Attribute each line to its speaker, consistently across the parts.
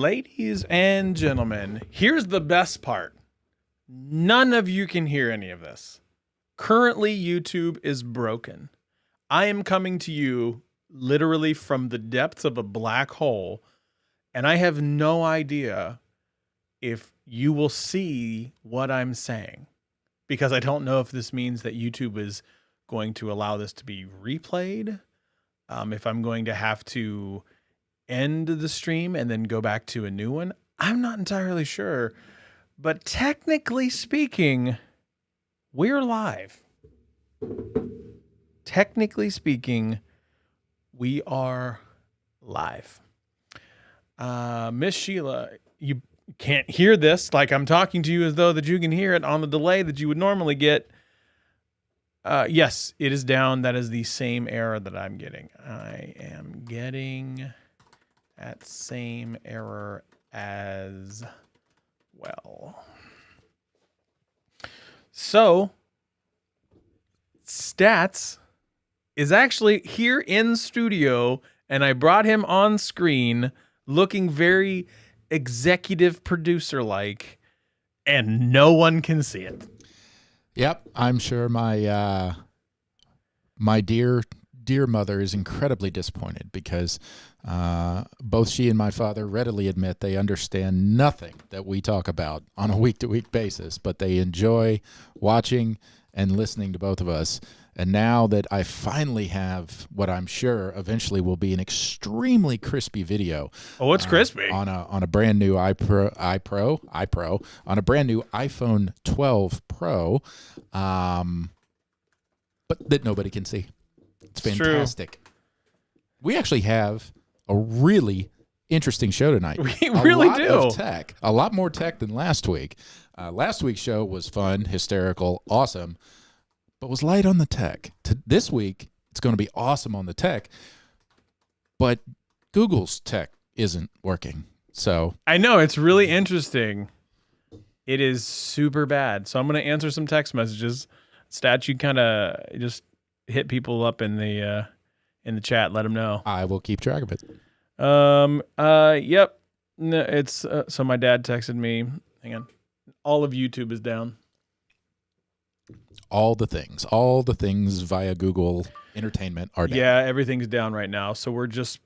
Speaker 1: Ladies and gentlemen, here's the best part. None of you can hear any of this. Currently, YouTube is broken. I am coming to you literally from the depths of a black hole, and I have no idea if you will see what I'm saying, because I don't know if this means that YouTube is going to allow this to be replayed, if I'm going to have to end the stream and then go back to a new one. I'm not entirely sure, but technically speaking, we're live. Technically speaking, we are live. Miss Sheila, you can't hear this like I'm talking to you as though that you can hear it on the delay that you would normally get. Yes, it is down. That is the same error that I'm getting. I am getting that same error as well. So, Stats is actually here in studio, and I brought him on screen looking very executive producer-like, and no one can see it.
Speaker 2: Yep, I'm sure my my dear mother is incredibly disappointed because both she and my father readily admit they understand nothing that we talk about on a week-to-week basis, but they enjoy watching and listening to both of us. And now that I finally have what I'm sure eventually will be an extremely crispy video.
Speaker 1: Oh, it's crispy.
Speaker 2: On a brand new iPro on a brand new iPhone 12 Pro, but that nobody can see. It's fantastic.
Speaker 1: True.
Speaker 2: We actually have a really interesting show tonight.
Speaker 1: We really do.
Speaker 2: A lot of tech. A lot more tech than last week. Last week's show was fun, hysterical, awesome, but was light on the tech. This week, it's going to be awesome on the tech, but Google's tech isn't working. So
Speaker 1: I know, it's really interesting. It is super bad. So I'm going to answer some text messages. Stat, you kind of just hit people up in the chat. Let them know.
Speaker 2: I will keep track of it.
Speaker 1: Yep. No, it's so my dad texted me. Hang on. All of YouTube is down.
Speaker 2: All the things via Google Entertainment are down.
Speaker 1: Yeah, everything's down right now. So we're just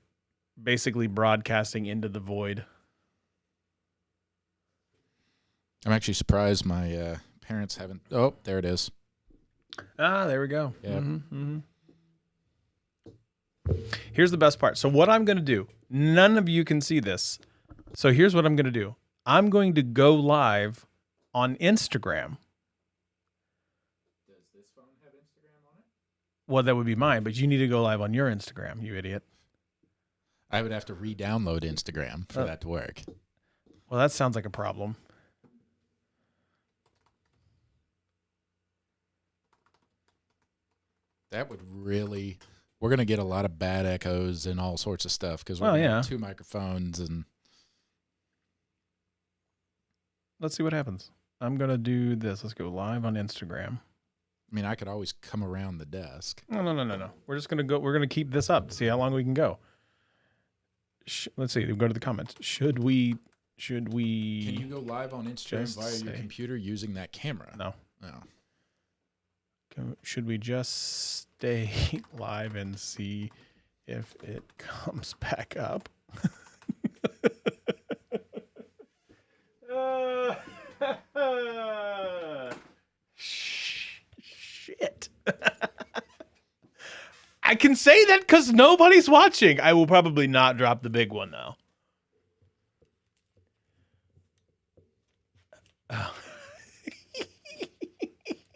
Speaker 1: basically broadcasting into the void.
Speaker 2: I'm actually surprised my parents haven't. Oh, there it is.
Speaker 1: Ah, there we go.
Speaker 2: Yeah.
Speaker 1: Here's the best part. So what I'm going to do, none of you can see this. So here's what I'm going to do. I'm going to go live on Instagram. Does this phone have Instagram on it? Well, that would be mine, but you need to go live on your Instagram, you idiot.
Speaker 2: I would have to re-download Instagram for that to work.
Speaker 1: Well, that sounds like a problem.
Speaker 2: That would really... We're going to get a lot of bad echoes and all sorts of stuff because we're
Speaker 1: going
Speaker 2: have two microphones. And
Speaker 1: let's see what happens. I'm going to do this. Let's go live on Instagram.
Speaker 2: I mean, I could always come around the desk.
Speaker 1: No. We're just going to go. We're going to keep this up to see how long we can go. Let's see. We'll go to the comments. Should we? Can
Speaker 2: you go live on Instagram via your computer using that camera?
Speaker 1: No.
Speaker 2: No.
Speaker 1: Should we just stay live and see if it comes back up? Shit. I can say that because nobody's watching. I will probably not drop the big one, though.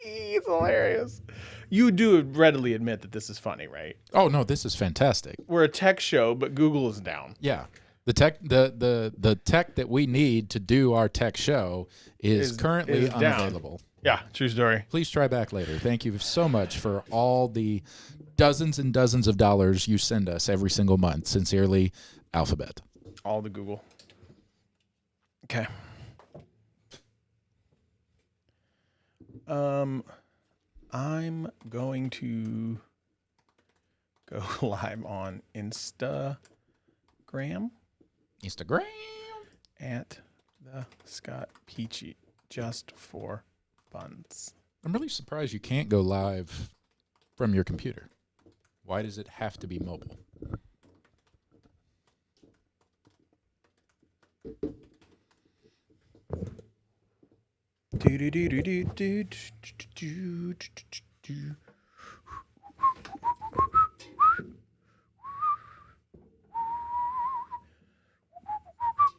Speaker 1: It's hilarious. You do readily admit that this is funny, right?
Speaker 2: Oh no, this is fantastic.
Speaker 1: We're a tech show, but Google is down.
Speaker 2: Yeah. The tech that we need to do our tech show is currently unavailable.
Speaker 1: Down. Yeah, true story.
Speaker 2: Please try back later. Thank you so much for all the dozens and dozens of dollars you send us every single month. Sincerely, Alphabet.
Speaker 1: All the Google. Okay. I'm going to go live on Instagram. Scott Peachy, just for buns.
Speaker 2: I'm really surprised you can't go live from your computer. Why does it have to be mobile?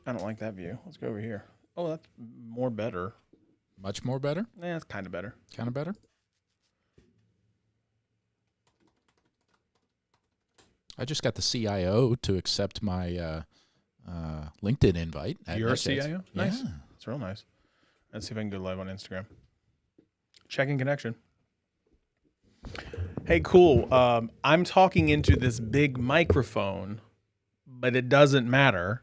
Speaker 1: I don't like that view. Let's go over here. Oh, that's more better.
Speaker 2: Much more better?
Speaker 1: Yeah, it's kind of better.
Speaker 2: Kind of better? I just got the CIO to accept my LinkedIn invite.
Speaker 1: You're a CIO? Nice.
Speaker 2: Yeah.
Speaker 1: It's real nice. Let's see if I can go live on Instagram. Checking connection. Hey, cool. I'm talking into this big microphone, but it doesn't matter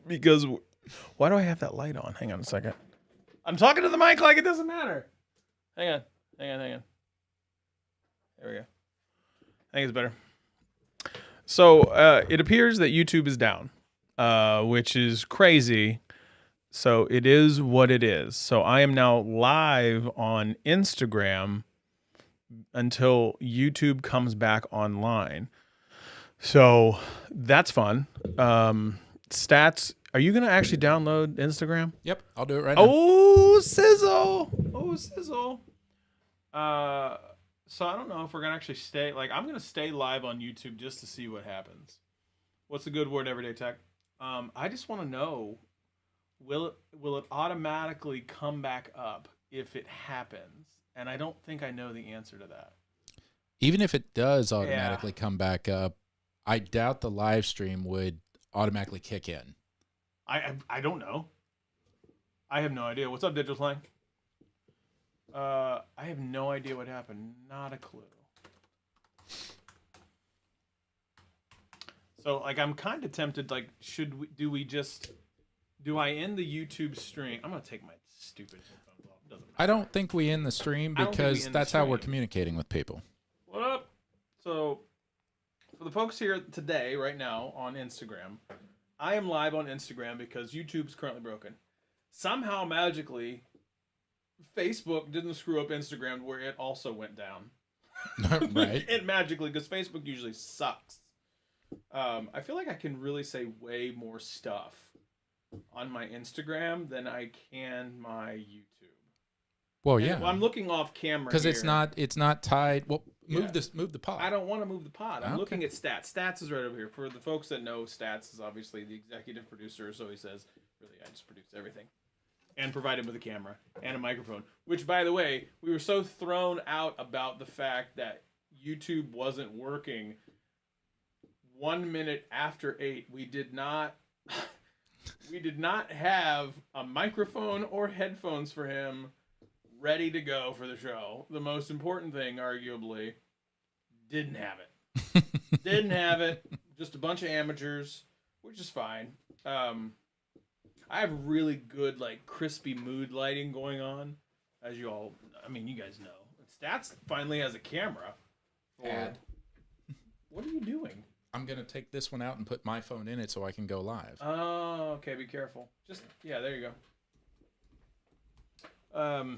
Speaker 1: because why do I have that light on? Hang on a second. I'm talking to the mic like it doesn't matter. Hang on. There we go. I think it's better. So it appears that YouTube is down, which is crazy. So it is what it is. So I am now live on Instagram until YouTube comes back online. So that's fun. Stats. Are you going to actually download Instagram?
Speaker 2: Yep, I'll do it right now.
Speaker 1: Oh, sizzle. So I don't know if we're going to actually stay. Like, I'm going to stay live on YouTube just to see what happens. What's the good word, Everyday Tech? I just want to know, will it automatically come back up if it happens? And I don't think I know the answer to that.
Speaker 2: Even if it does automatically come back up, I doubt the live stream would automatically kick in.
Speaker 1: I don't know. I have no idea. What's up, Digital Slang? I have no idea what happened. Not a clue. So, like, I'm kind of tempted. Like, do I end the YouTube stream? I'm gonna take my stupid headphones off. Doesn't matter.
Speaker 2: I don't think we end the stream because that's how we're communicating with people.
Speaker 1: What up? So, for the folks here today, right now on Instagram, I am live on Instagram because YouTube's currently broken. Somehow, magically, Facebook didn't screw up Instagram where it also went down.
Speaker 2: Right.
Speaker 1: It magically, because Facebook usually sucks. I feel like I can really say way more stuff on my Instagram than I can my YouTube.
Speaker 2: Well, yeah.
Speaker 1: I'm looking off camera
Speaker 2: because it's not tied. Well, move the pod.
Speaker 1: I don't want to move the pod. I'm looking at Stats. Stats is right over here. For the folks that know, Stats is obviously the executive producer, so he says, really, I just produce everything. And provide him with a camera and a microphone. Which, by the way, we were so thrown out about the fact that YouTube wasn't working 1 minute after 8. We did not have a microphone or headphones for him ready to go for the show. The most important thing, arguably, didn't have it. Didn't have it. Just a bunch of amateurs, which is fine. I have really good, like, crispy mood lighting going on, as you all, I mean, you guys know. Stats finally has a camera. What are you doing?
Speaker 2: I'm going to take this one out and put my phone in it so I can go live.
Speaker 1: Oh, okay, be careful. There you go.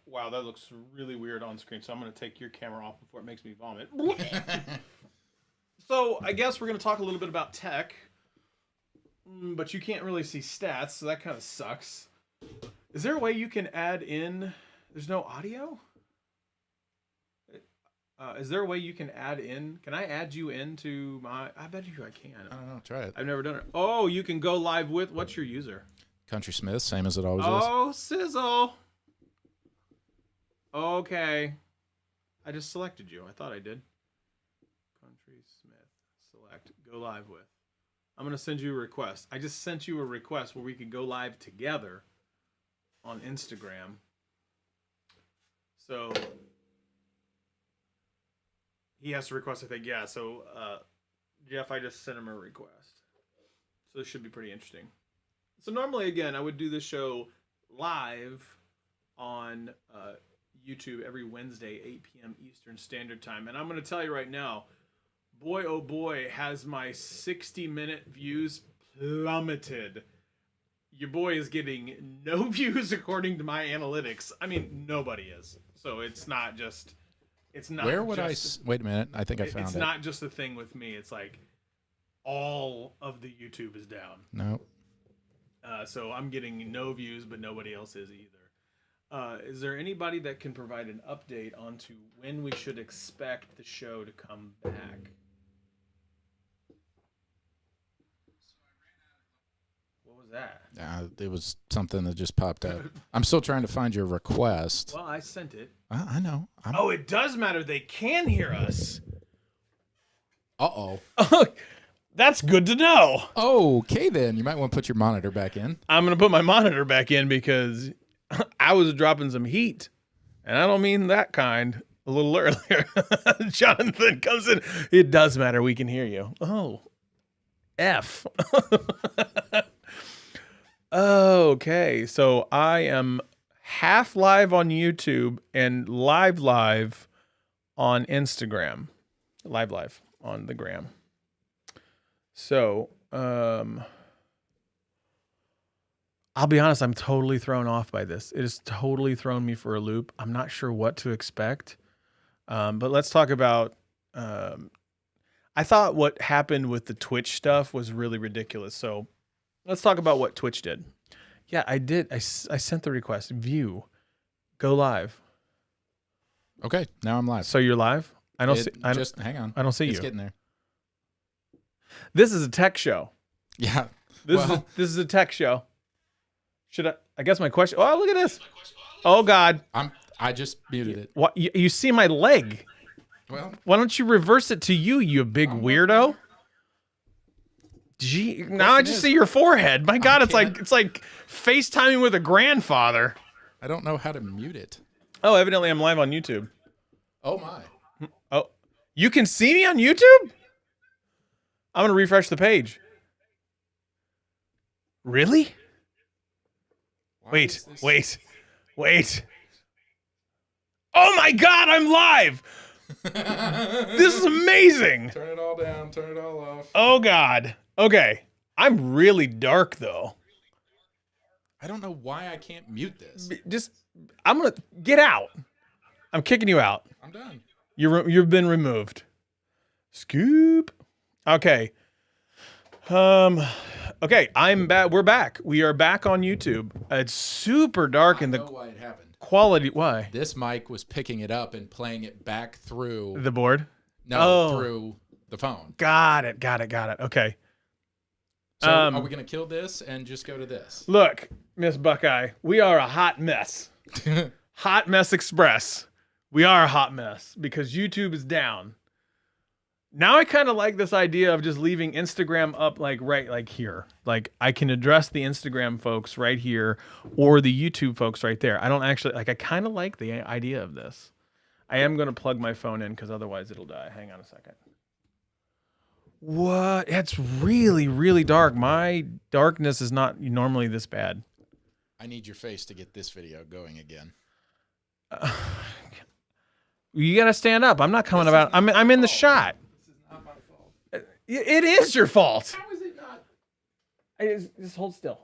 Speaker 1: Wow, that looks really weird on screen, so I'm going to take your camera off before it makes me vomit. So, I guess we're going to talk a little bit about tech. But you can't really see stats, so that kind of sucks. Is there a way you can add in... There's no audio? Is there a way you can add in... Can I add you into my... I bet you I can.
Speaker 2: I don't know. Try it.
Speaker 1: I've never done it. Oh, you can go live with... What's your user?
Speaker 2: Country Smith, same as it always is.
Speaker 1: Oh, sizzle. Okay. I just selected you. I thought I did. Country Smith. Select. Go live with. I'm going to send you a request. I just sent you a request where we could go live together on Instagram. So he has to request, I think. Yeah, so Jeff, I just sent him a request. So this should be pretty interesting. So normally, again, I would do this show live on YouTube every Wednesday, 8 p.m. Eastern Standard Time. And I'm going to tell you right now, boy, oh boy, has my 60-minute views plummeted your boy is getting no views according to my analytics. I mean, nobody is. So it's not just. It's not.
Speaker 2: Where would wait a minute? I think I found it.
Speaker 1: It's not just a thing with me. It's like all of the YouTube is down.
Speaker 2: No.
Speaker 1: So I'm getting no views, but nobody else is either. Is there anybody that can provide an update onto when we should expect the show to come back? What was that?
Speaker 2: It was something that just popped up. I'm still trying to find your request.
Speaker 1: Well, I sent it.
Speaker 2: I know.
Speaker 1: Oh, it does matter. They can hear us.
Speaker 2: Uh-oh.
Speaker 1: That's good to know.
Speaker 2: Okay, then. You might want to put your monitor back in.
Speaker 1: I'm going to put my monitor back in because I was dropping some heat. And I don't mean that kind. A little earlier. Jonathan comes in. It does matter. We can hear you. Oh. F. Okay. So I am half live on YouTube and live on Instagram. Live on the gram. So, I'll be honest, I'm totally thrown off by this. It has totally thrown me for a loop. I'm not sure what to expect. But let's talk about, I thought what happened with the Twitch stuff was really ridiculous. So let's talk about what Twitch did. Yeah, I did. I sent the request. View. Go live.
Speaker 2: Okay, now I'm live.
Speaker 1: So you're live? I don't see.
Speaker 2: Just hang on.
Speaker 1: I don't see you.
Speaker 2: It's getting there.
Speaker 1: This is a tech show.
Speaker 2: Yeah.
Speaker 1: This is a tech show. Should I guess my question. Oh, look at this. Oh God.
Speaker 2: I just muted it.
Speaker 1: What you see my leg?
Speaker 2: Well,
Speaker 1: why don't you reverse it to you, you big weirdo? Gee, now I just see your forehead. My God, it's like FaceTiming with a grandfather.
Speaker 2: I don't know how to mute it.
Speaker 1: Oh, evidently I'm live on YouTube.
Speaker 2: Oh my.
Speaker 1: Oh, you can see me on YouTube? I'm gonna refresh the page. Really? Wait. Oh my God, I'm live! This is amazing!
Speaker 2: Turn it all down, turn it all off.
Speaker 1: Oh God. Okay. I'm really dark though.
Speaker 2: I don't know why I can't mute this.
Speaker 1: I'm gonna get out. I'm kicking you out.
Speaker 2: I'm done.
Speaker 1: You've been removed. Scoop. Okay. Okay, I'm back. We're back. We are back on YouTube. It's super dark in the
Speaker 2: why it happened.
Speaker 1: Quality. Why?
Speaker 2: This mic was picking it up and playing it back through
Speaker 1: the board.
Speaker 2: Through the phone.
Speaker 1: Got it. Okay.
Speaker 2: So are we gonna kill this and just go to this?
Speaker 1: Look, Miss Buckeye, we are a hot mess. Hot mess express. We are a hot mess because YouTube is down. Now I kind of like this idea of just leaving Instagram up right here. Like I can address the Instagram folks right here or the YouTube folks right there. I don't actually I kind of like the idea of this. I am going to plug my phone in because otherwise it'll die. Hang on a second. What? It's really, really dark. My darkness is not normally this bad.
Speaker 2: I need your face to get this video going again.
Speaker 1: You got to stand up. I'm not coming about. I'm in the shot. It is your fault.
Speaker 2: How is it not?
Speaker 1: Just hold still.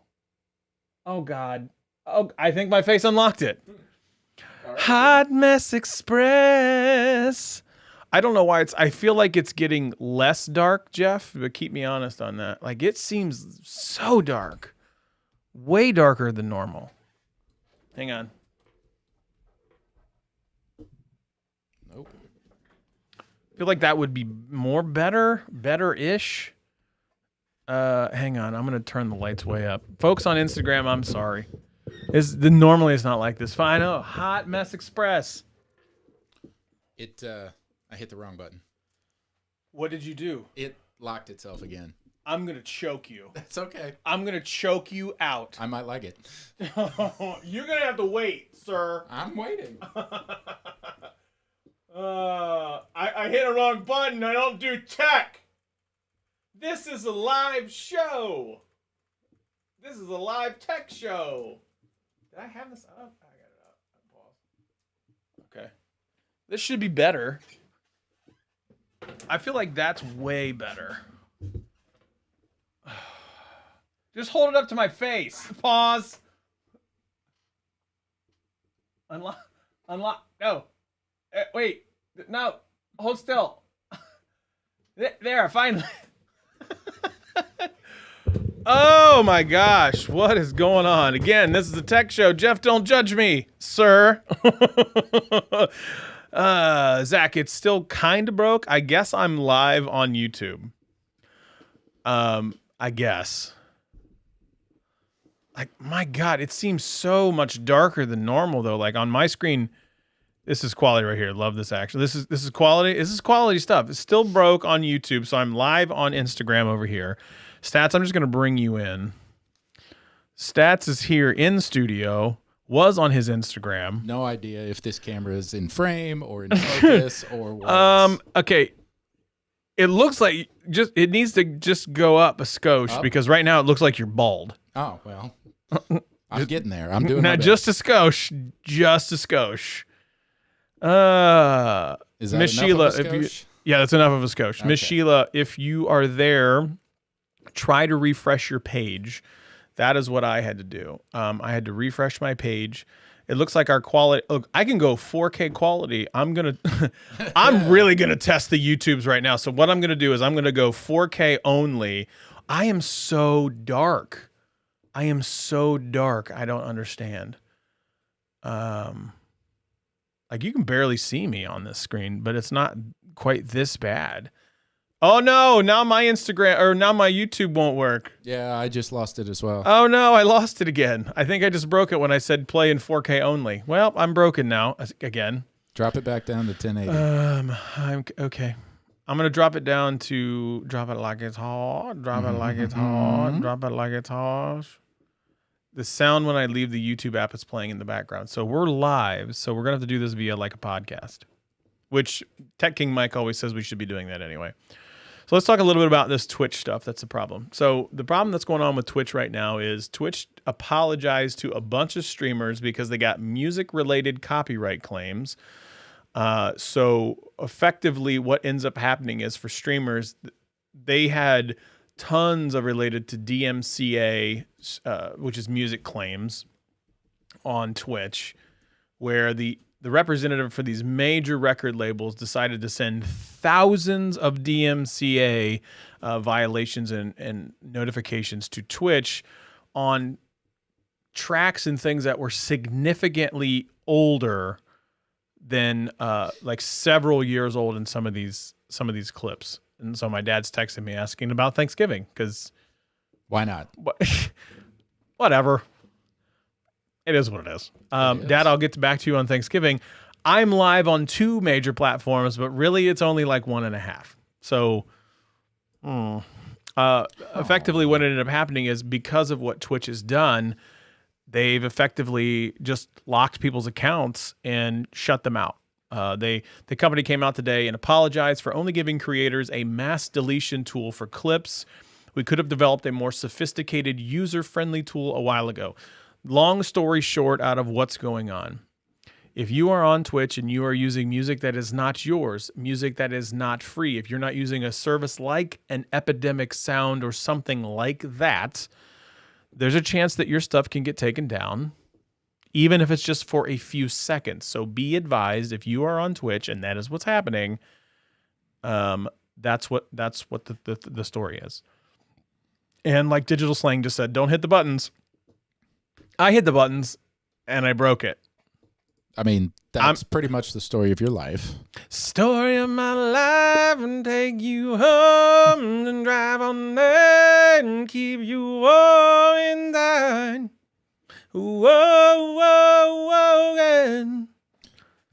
Speaker 1: Oh, God. Oh, I think my face unlocked it. Right. Hot Mess Express. I don't know why I feel like it's getting less dark, Jeff, but keep me honest on that. Like, it seems so dark. Way darker than normal. Hang on.
Speaker 2: Nope.
Speaker 1: I feel like that would be better-ish. Hang on, I'm gonna turn the lights way up. Folks on Instagram, I'm sorry. Normally it's not like this. I know, Hot Mess Express.
Speaker 2: I hit the wrong button.
Speaker 1: What did you do?
Speaker 2: It locked itself again.
Speaker 1: I'm gonna choke you.
Speaker 2: That's okay.
Speaker 1: I'm gonna choke you out.
Speaker 2: I might like it.
Speaker 1: You're gonna have to wait, sir.
Speaker 2: I'm waiting.
Speaker 1: I hit a wrong button. I don't do tech. This is a live show. This is a live tech show. Did I have this up? I got it up. Pause. Okay. This should be better. I feel like that's way better. Just hold it up to my face. Pause. Unlock. No. Wait. No. Hold still. There, finally. Oh my gosh. What is going on? Again, this is a tech show. Jeff, don't judge me, sir. Zach, it's still kind of broke. I guess I'm live on YouTube. I guess. Like, my God, it seems so much darker than normal though. Like on my screen, this is quality right here. Love this action. This is quality. This is quality stuff. It's still broke on YouTube, so I'm live on Instagram over here. Stats, I'm just going to bring you in. Stats is here in studio. Was on his Instagram.
Speaker 2: No idea if this camera is in frame or in focus or what.
Speaker 1: Okay. It looks like it needs to just go up a skosh because right now it looks like you're bald.
Speaker 2: Oh, well. I'm getting there. I'm doing
Speaker 1: now
Speaker 2: my best.
Speaker 1: just a skosh. Just a skosh.
Speaker 2: Is that
Speaker 1: Miss
Speaker 2: enough
Speaker 1: Sheila,
Speaker 2: of a skosh?
Speaker 1: Yeah, that's enough of a skosh. Miss Sheila, if you are there, try to refresh your page. That is what I had to do. I had to refresh my page. It looks like our quality. Look, I can go 4K quality. I'm really gonna test the YouTubes right now. So what I'm gonna do is I'm gonna go 4K only. I am so dark. I don't understand. Like you can barely see me on this screen, but it's not quite this bad. Oh no, now my YouTube won't work.
Speaker 2: Yeah, I just lost it as well.
Speaker 1: Oh no, I lost it again. I think I just broke it when I said play in 4K only. Well, I'm broken now again.
Speaker 2: Drop it back down to 1080.
Speaker 1: I'm okay. I'm going to drop it down to drop it like it's hot, drop it like it's hot, drop it like it's hot. The sound when I leave the YouTube app is playing in the background. So we're live, so we're going to have to do this via like a podcast, which Tech King Mike always says we should be doing that anyway. So let's talk a little bit about this Twitch stuff. That's the problem. So the problem that's going on with Twitch right now is Twitch apologized to a bunch of streamers because they got music-related copyright claims. So effectively what ends up happening is for streamers, they had tons of related to DMCA, which is music claims on Twitch, where the representative for these major record labels decided to send thousands of DMCA violations and notifications to Twitch on tracks and things that were significantly older than like several years old in some of these clips. And so my dad's texting me asking about Thanksgiving because
Speaker 2: why not?
Speaker 1: Whatever. It is what it is. Dad, I'll get back to you on Thanksgiving. I'm live on 2 major platforms, but really it's only like 1.5. So effectively what ended up happening is because of what Twitch has done, they've effectively just locked people's accounts and shut them out. The company came out today and apologized for only giving creators a mass deletion tool for clips. We could have developed a more sophisticated, user-friendly tool a while ago. Long story short out of what's going on. If you are on Twitch and you are using music that is not yours, music that is not free, if you're not using a service like an Epidemic Sound or something like that, there's a chance that your stuff can get taken down, even if it's just for a few seconds. So be advised if you are on Twitch and that is what's happening, that's what the story is. And like Digital Slang just said, don't hit the buttons. I hit the buttons and I broke it.
Speaker 2: I mean, that's pretty much the story of your life.
Speaker 1: Story of my life and take you home and drive on there and keep you all inside. Whoa, whoa, whoa, again.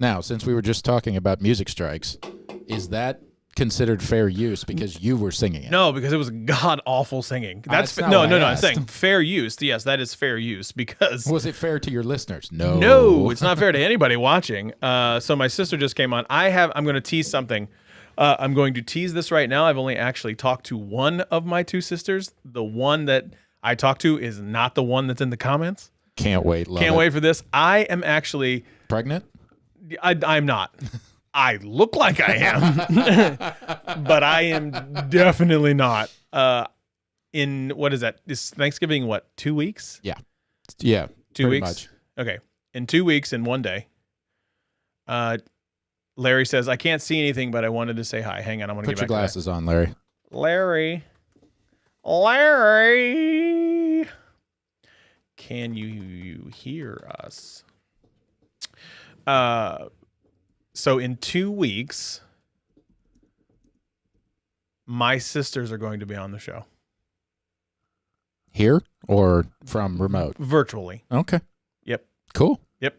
Speaker 2: Now, since we were just talking about music strikes, is that considered fair use because you were singing it?
Speaker 1: No, because it was god awful singing.
Speaker 2: That's
Speaker 1: No. I'm saying fair use. Yes, that is fair use because
Speaker 2: was it fair to your listeners? No.
Speaker 1: No, it's not fair to anybody watching. So my sister just came on. I'm going to tease something. I'm going to tease this right now. I've only actually talked to one of my 2 sisters. The one that I talked to is not the one that's in the comments.
Speaker 2: Can't wait.
Speaker 1: Can't wait for this. I am actually
Speaker 2: pregnant.
Speaker 1: I'm not. I look like I am, but I am definitely not. in what is that? Is Thanksgiving what? 2 weeks?
Speaker 2: Yeah,
Speaker 1: 2
Speaker 2: pretty
Speaker 1: weeks.
Speaker 2: much.
Speaker 1: Okay, in 2 weeks in one day. Larry says, I can't see anything, but I wanted to say hi. Hang on, I'm gonna
Speaker 2: Put
Speaker 1: get
Speaker 2: your
Speaker 1: back
Speaker 2: glasses on, Larry.
Speaker 1: to that. Larry, can you hear us? So in 2 weeks, my sisters are going to be on the show.
Speaker 2: Here or from remote?
Speaker 1: Virtually.
Speaker 2: Okay.
Speaker 1: Yep.
Speaker 2: Cool.
Speaker 1: Yep.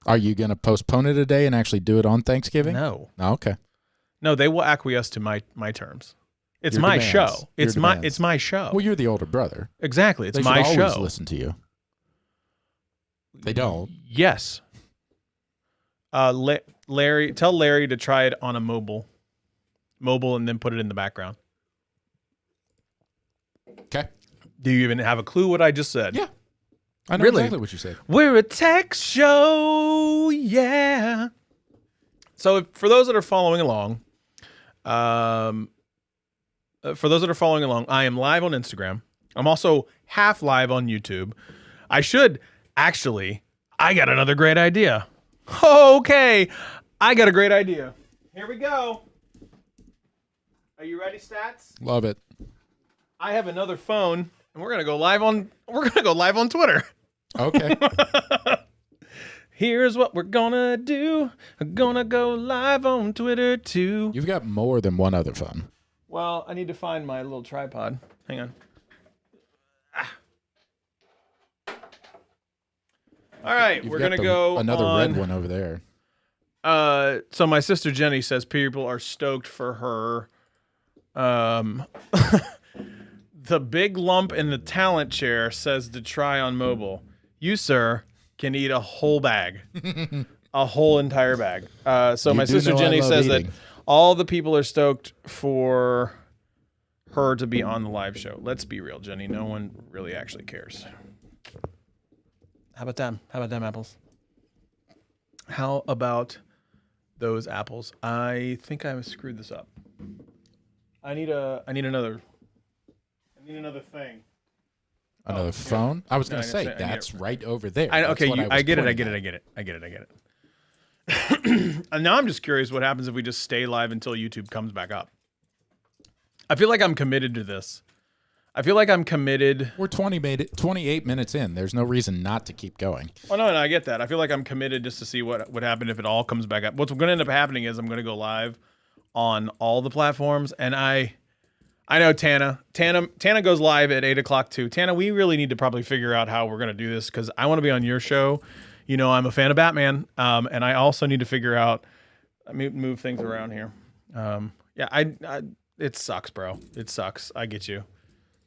Speaker 2: Are you going to postpone it a day and actually do it on Thanksgiving?
Speaker 1: No.
Speaker 2: Oh, okay.
Speaker 1: No, they will acquiesce to my terms. It's
Speaker 2: Your
Speaker 1: my
Speaker 2: demands.
Speaker 1: show.
Speaker 2: Your demands.
Speaker 1: It's my show.
Speaker 2: Well, you're the older brother.
Speaker 1: Exactly. It's
Speaker 2: They
Speaker 1: my
Speaker 2: should always
Speaker 1: show.
Speaker 2: listen to you. They don't.
Speaker 1: Yes. Larry, tell Larry to try it on a mobile, and then put it in the background.
Speaker 2: Okay.
Speaker 1: Do you even have a clue what I just said?
Speaker 2: Yeah. I know
Speaker 1: Really?
Speaker 2: exactly what you said.
Speaker 1: We're a tech show, yeah. So for those that are following along, I am live on Instagram. I'm also half live on YouTube. I got another great idea. Okay, I got a great idea. Here we go. Are you ready, Stats?
Speaker 2: Love it.
Speaker 1: I have another phone, and we're gonna go live on Twitter.
Speaker 2: Okay.
Speaker 1: Here's what we're gonna do. We're gonna go live on Twitter too.
Speaker 2: You've got more than one other phone.
Speaker 1: Well, I need to find my little tripod. Hang on. All right, we're gonna go
Speaker 2: another
Speaker 1: on,
Speaker 2: red one over there.
Speaker 1: So my sister Jenny says people are stoked for her. The big lump in the talent chair says to try on mobile. You, sir, can eat a whole bag, a whole entire bag. So
Speaker 2: You
Speaker 1: my
Speaker 2: do
Speaker 1: sister
Speaker 2: know I
Speaker 1: Jenny
Speaker 2: love
Speaker 1: says
Speaker 2: eating.
Speaker 1: that all the people are stoked for her to be on the live show. Let's be real, Jenny. No one really actually cares. How about them? How about them apples? How about those apples? I think I screwed this up. I need another thing.
Speaker 2: Another phone? I was
Speaker 1: No,
Speaker 2: going to say,
Speaker 1: I
Speaker 2: that's right over there.
Speaker 1: I know,
Speaker 2: That's
Speaker 1: okay,
Speaker 2: what
Speaker 1: I
Speaker 2: was
Speaker 1: get it.
Speaker 2: pointing at.
Speaker 1: And now I'm just curious what happens if we just stay live until YouTube comes back up. I feel like I'm committed to this. I feel like I'm committed.
Speaker 2: We're 28 minutes in. There's no reason not to keep going.
Speaker 1: Oh, no, I get that. I feel like I'm committed just to see what would happen if it all comes back up. What's going to end up happening is I'm going to go live on all the platforms. And I know Tana goes live at 8 o'clock too. Tana, we really need to probably figure out how we're going to do this because I want to be on your show. You know, I'm a fan of Batman. And I also need to figure out, move things around here. It sucks, bro. It sucks. I get you.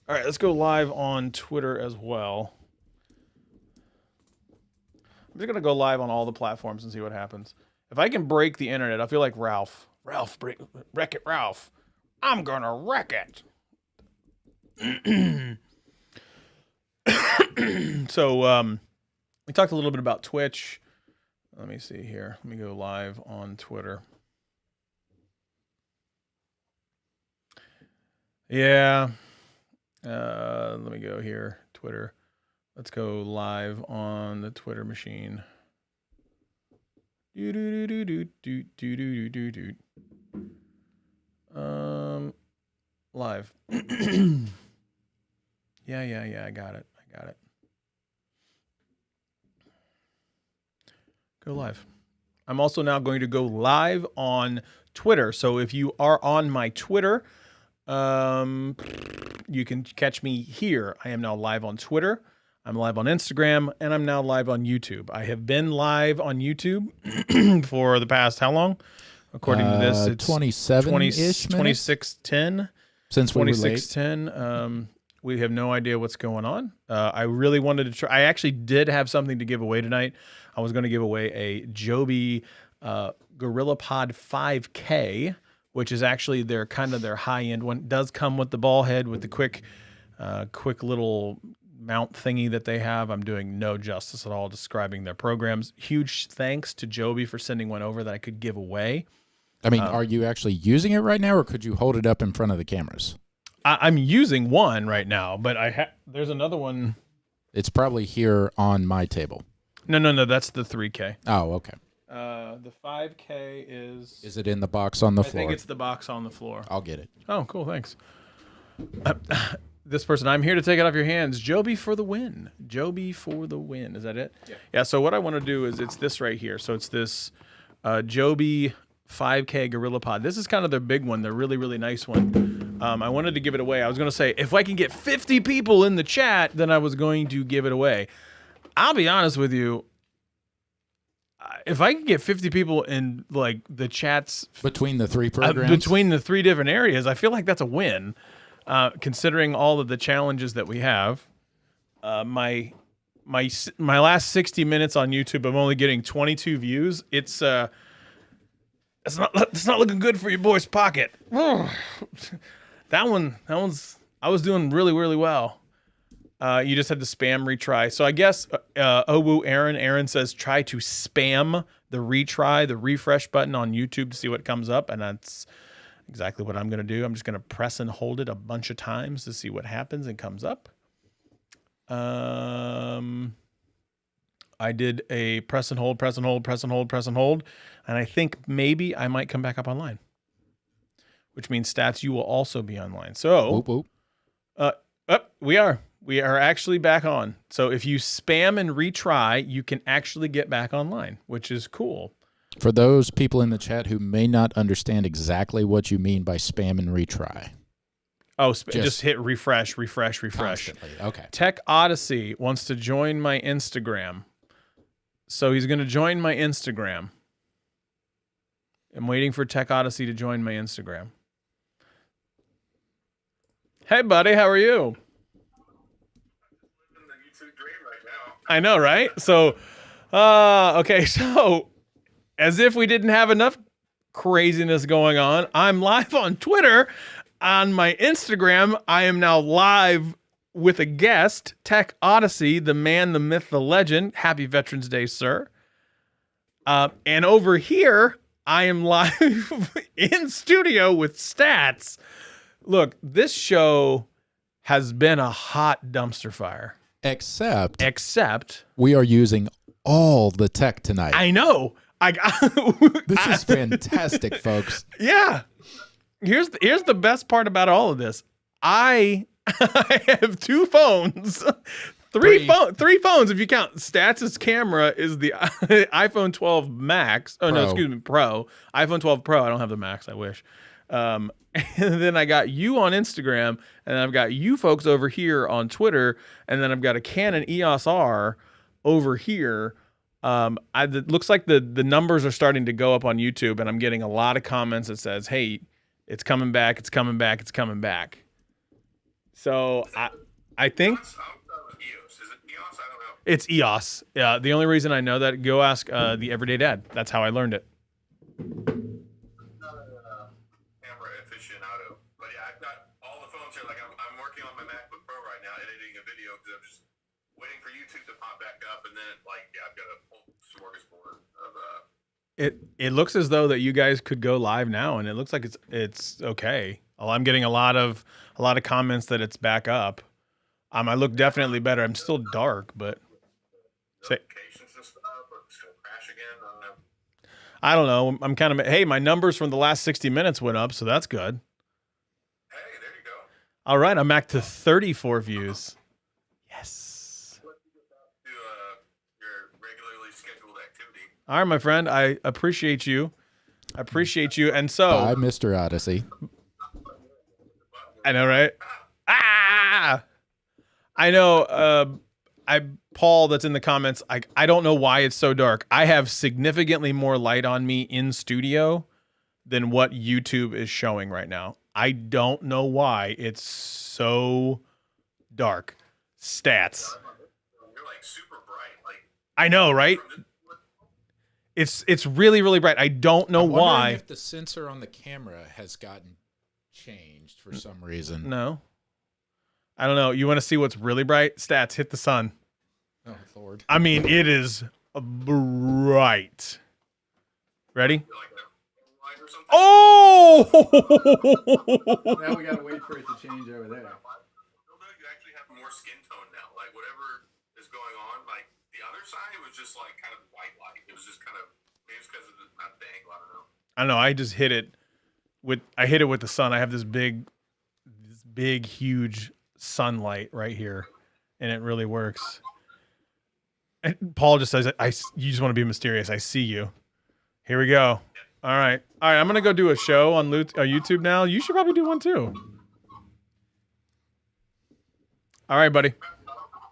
Speaker 1: All right, let's go live on Twitter as well. I'm just going to go live on all the platforms and see what happens. If I can break the internet, I feel like Ralph. Wreck it, Ralph. I'm going to wreck it. So we talked a little bit about Twitch. Let me see here. Let me go live on Twitter. Yeah. Let me go here. Twitter. Let's go live on the Twitter machine. Live. Yeah. I got it. Go live. I'm also now going to go live on Twitter. So if you are on my Twitter, you can catch me here. I am now live on Twitter. I'm live on Instagram, and I'm now live on YouTube. I have been live on YouTube for the past how long? According to this, it's
Speaker 2: 27-ish
Speaker 1: 2610.
Speaker 2: Since we were late.
Speaker 1: 2610. We have no idea what's going on. I really wanted to try. I actually did have something to give away tonight. I was going to give away a Joby GorillaPod 5K, which is actually their high-end one. It does come with the ball head with the quick little mount thingy that they have. I'm doing no justice at all describing their programs. Huge thanks to Joby for sending one over that I could give away.
Speaker 2: I mean, are you actually using it right now, or could you hold it up in front of the cameras?
Speaker 1: I'm using one right now, but there's another one.
Speaker 2: It's probably here on my table.
Speaker 1: No, that's the 3K.
Speaker 2: Oh, okay.
Speaker 1: The 5K is...
Speaker 2: Is it in the box on the
Speaker 1: I
Speaker 2: floor?
Speaker 1: think it's the box on the floor.
Speaker 2: I'll get it.
Speaker 1: Oh, cool, thanks. This person, I'm here to take it off your hands. Joby for the win. Joby for the win. Is that it? Yeah, so what I want to do is it's this right here. So it's this Joby 5K Gorilla Pod. This is kind of their big one, their really, really nice one. I wanted to give it away. I was going to say, if I can get 50 people in the chat, then I was going to give it away. I'll be honest with you. If I can get 50 people in like the chats
Speaker 2: between the three programs,
Speaker 1: between the three different areas, I feel like that's a win, considering all of the challenges that we have. My last 60 minutes on YouTube, I'm only getting 22 views. It's not looking good for your boy's pocket. That one's I was doing really, really well. You just had to spam retry. So I guess Aaron says try to spam the retry, the refresh button on YouTube to see what comes up, and that's exactly what I'm going to do. I'm just going to press and hold it a bunch of times to see what happens and comes up. I did a press and hold, press and hold, press and hold, press and hold, and I think maybe I might come back up online, which means Stats, you will also be online. So,
Speaker 2: whoop, whoop.
Speaker 1: We are actually back on. So if you spam and retry, you can actually get back online, which is cool.
Speaker 2: For those people in the chat who may not understand exactly what you mean by spam and retry.
Speaker 1: Oh, just hit refresh. Constantly.
Speaker 2: Okay.
Speaker 1: Tech Odyssey wants to join my Instagram. So he's going to join my Instagram. I'm waiting for Tech Odyssey to join my Instagram. Hey, buddy, how are you? I know, right? So, okay, so as if we didn't have enough craziness going on, I'm live on Twitter. On my Instagram, I am now live with a guest, Tech Odyssey, the man, the myth, the legend. Happy Veterans Day, sir. And over here, I am live in studio with Stats. Look, this show has been a hot dumpster fire. Except
Speaker 2: we are using all the tech tonight.
Speaker 1: I know.
Speaker 2: This is fantastic, folks.
Speaker 1: Yeah. Here's the best part about all of this. I have two phones. Three phones if you count. Stats' camera is the iPhone 12 Max. Oh, no, excuse me, Pro. iPhone 12 Pro. I don't have the Max. I wish. And then I got you on Instagram, and I've got you folks over here on Twitter, and then I've got a Canon EOS R over here. It looks like the numbers are starting to go up on YouTube, and I'm getting a lot of comments that says, "Hey, it's coming back, it's coming back, it's coming back." So I think it's EOS. Yeah, the only reason I know that, go ask the Everyday Dad. That's how I learned it. It looks as though that you guys could go live now, and it looks like it's okay. I'm getting a lot of comments that it's back up. I look definitely better. I'm still dark, but I don't know. I'm kind of, hey, my numbers from the last 60 minutes went up, so that's good.
Speaker 3: Hey, there you go.
Speaker 1: All right, I'm back to 34 views. Yes. All right, my friend. I appreciate you. And so,
Speaker 2: bye, Mr. Odyssey.
Speaker 1: I know, right? I know. Paul, that's in the comments. I don't know why it's so dark. I have significantly more light on me in studio than what YouTube is showing right now. I don't know why it's so dark. Stats.
Speaker 3: You're like super bright. Like,
Speaker 1: I know, right? It's really, really bright. I don't know why.
Speaker 2: If the sensor on the camera has gotten changed for some reason.
Speaker 1: No. I don't know. You want to see what's really bright? Stats, hit the sun.
Speaker 2: Oh, Lord.
Speaker 1: I mean, it is bright. Ready?
Speaker 3: you're like a light or something?
Speaker 1: Oh!
Speaker 2: Now we gotta wait for it to change over there.
Speaker 3: You actually have more skin tone now. Like whatever is going on, like the other side, it was just like kind of white light. It was just kind of maybe it's because of the, not the angle. I don't know.
Speaker 1: I don't know. I just hit it with the sun. I have this big, huge sunlight right here, and it really works. And Paul just says, you just want to be mysterious. I see you. Here we go. All right. I'm gonna go do a show on YouTube now. You should probably do one too. All right, buddy.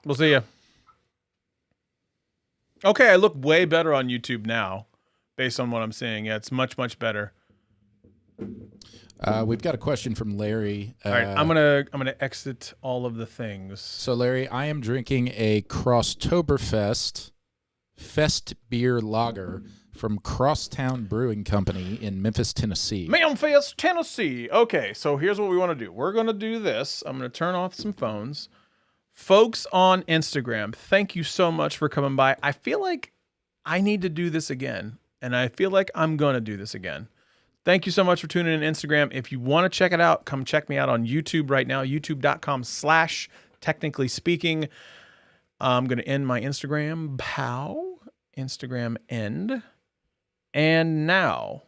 Speaker 1: We'll see you. Okay, I look way better on YouTube now, based on what I'm seeing. Yeah, it's much, much better.
Speaker 2: We've got a question from Larry.
Speaker 1: All right, I'm gonna exit all of the things.
Speaker 2: So, Larry, I am drinking a Crosstoberfest Fest Beer Lager from Crosstown Brewing Company in Memphis, Tennessee.
Speaker 1: Memphis, Tennessee. Okay, so here's what we want to do. We're going to do this. I'm going to turn off some phones. Folks on Instagram, thank you so much for coming by. I feel like I need to do this again, and I feel like I'm going to do this again. Thank you so much for tuning in Instagram. If you want to check it out, come check me out on YouTube right now, youtube.com/technically speaking. I'm going to end my Instagram. Pow. Instagram end. And now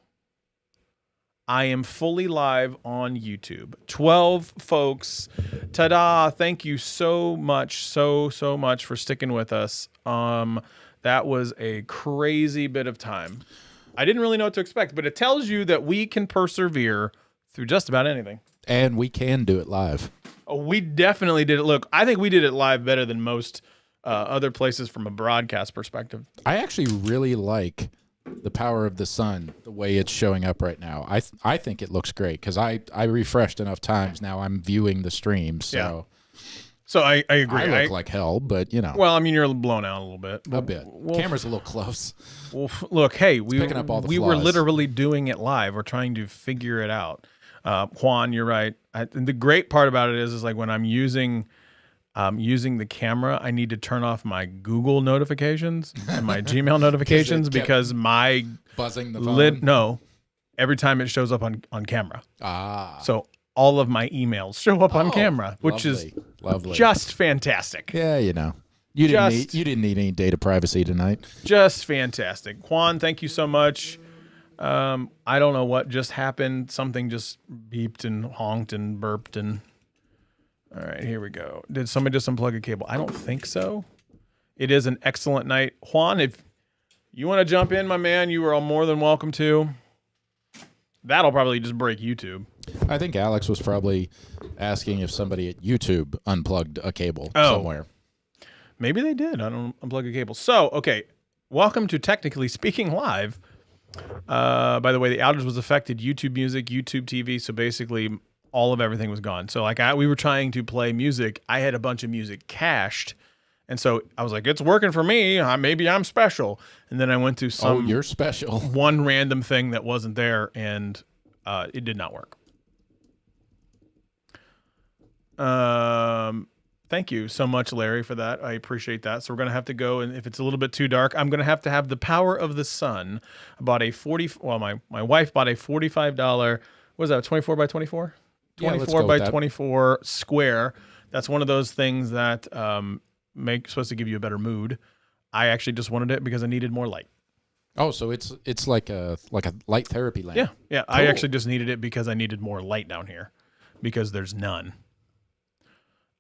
Speaker 1: I am fully live on YouTube. 12 folks. Ta-da. Thank you so much, so much for sticking with us. That was a crazy bit of time. I didn't really know what to expect, but it tells you that we can persevere through just about anything.
Speaker 2: And we can do it live.
Speaker 1: Oh, we definitely did it. Look, I think we did it live better than most other places from a broadcast perspective.
Speaker 2: I actually really like the power of the sun, the way it's showing up right now. I think it looks great because I refreshed enough times. Now I'm viewing the stream. So,
Speaker 1: yeah. So I agree.
Speaker 2: I look like hell, but you know.
Speaker 1: Well, I mean, you're blown out a little bit.
Speaker 2: A bit. Camera's a little close.
Speaker 1: Well, look, hey, we
Speaker 2: picking up all the
Speaker 1: we were
Speaker 2: flaws.
Speaker 1: literally doing it live. We're trying to figure it out. Juan, you're right. And the great part about it is like when I'm using the camera, I need to turn off my Google notifications and my Gmail notifications because my
Speaker 2: buzzing the phone.
Speaker 1: No, every time it shows up on camera.
Speaker 2: Ah.
Speaker 1: So all of my emails show up on camera, which is
Speaker 2: lovely.
Speaker 1: Just fantastic.
Speaker 2: Yeah, you know. You didn't need any data privacy tonight.
Speaker 1: Just fantastic. Juan, thank you so much. I don't know what just happened. Something just beeped and honked and burped and all right, here we go. Did somebody just unplug a cable? I don't think so. It is an excellent night. Juan, if you want to jump in, my man, you are more than welcome to. That'll probably just break YouTube.
Speaker 2: I think Alex was probably asking if somebody at YouTube unplugged a cable somewhere.
Speaker 1: Maybe they did. I don't unplug a cable. So, okay. Welcome to Technically Speaking Live. By the way, the outage was affected YouTube Music, YouTube TV. So basically, all of everything was gone. So like we were trying to play music. I had a bunch of music cached. And so I was like, it's working for me. Maybe I'm special. And then I went to some
Speaker 2: you're special.
Speaker 1: One random thing that wasn't there, and it did not work. Thank you so much, Larry, for that. I appreciate that. So we're going to have to go, and if it's a little bit too dark, I'm going to have the power of the sun. I bought my wife bought a $45, what was that, 24 by 24? 24 by 24 square. That's one of those things that supposed to give you a better mood. I actually just wanted it because I needed more light.
Speaker 2: Oh, so it's like a light therapy lamp.
Speaker 1: Yeah. Cool. I actually just needed it because I needed more light down here because there's none.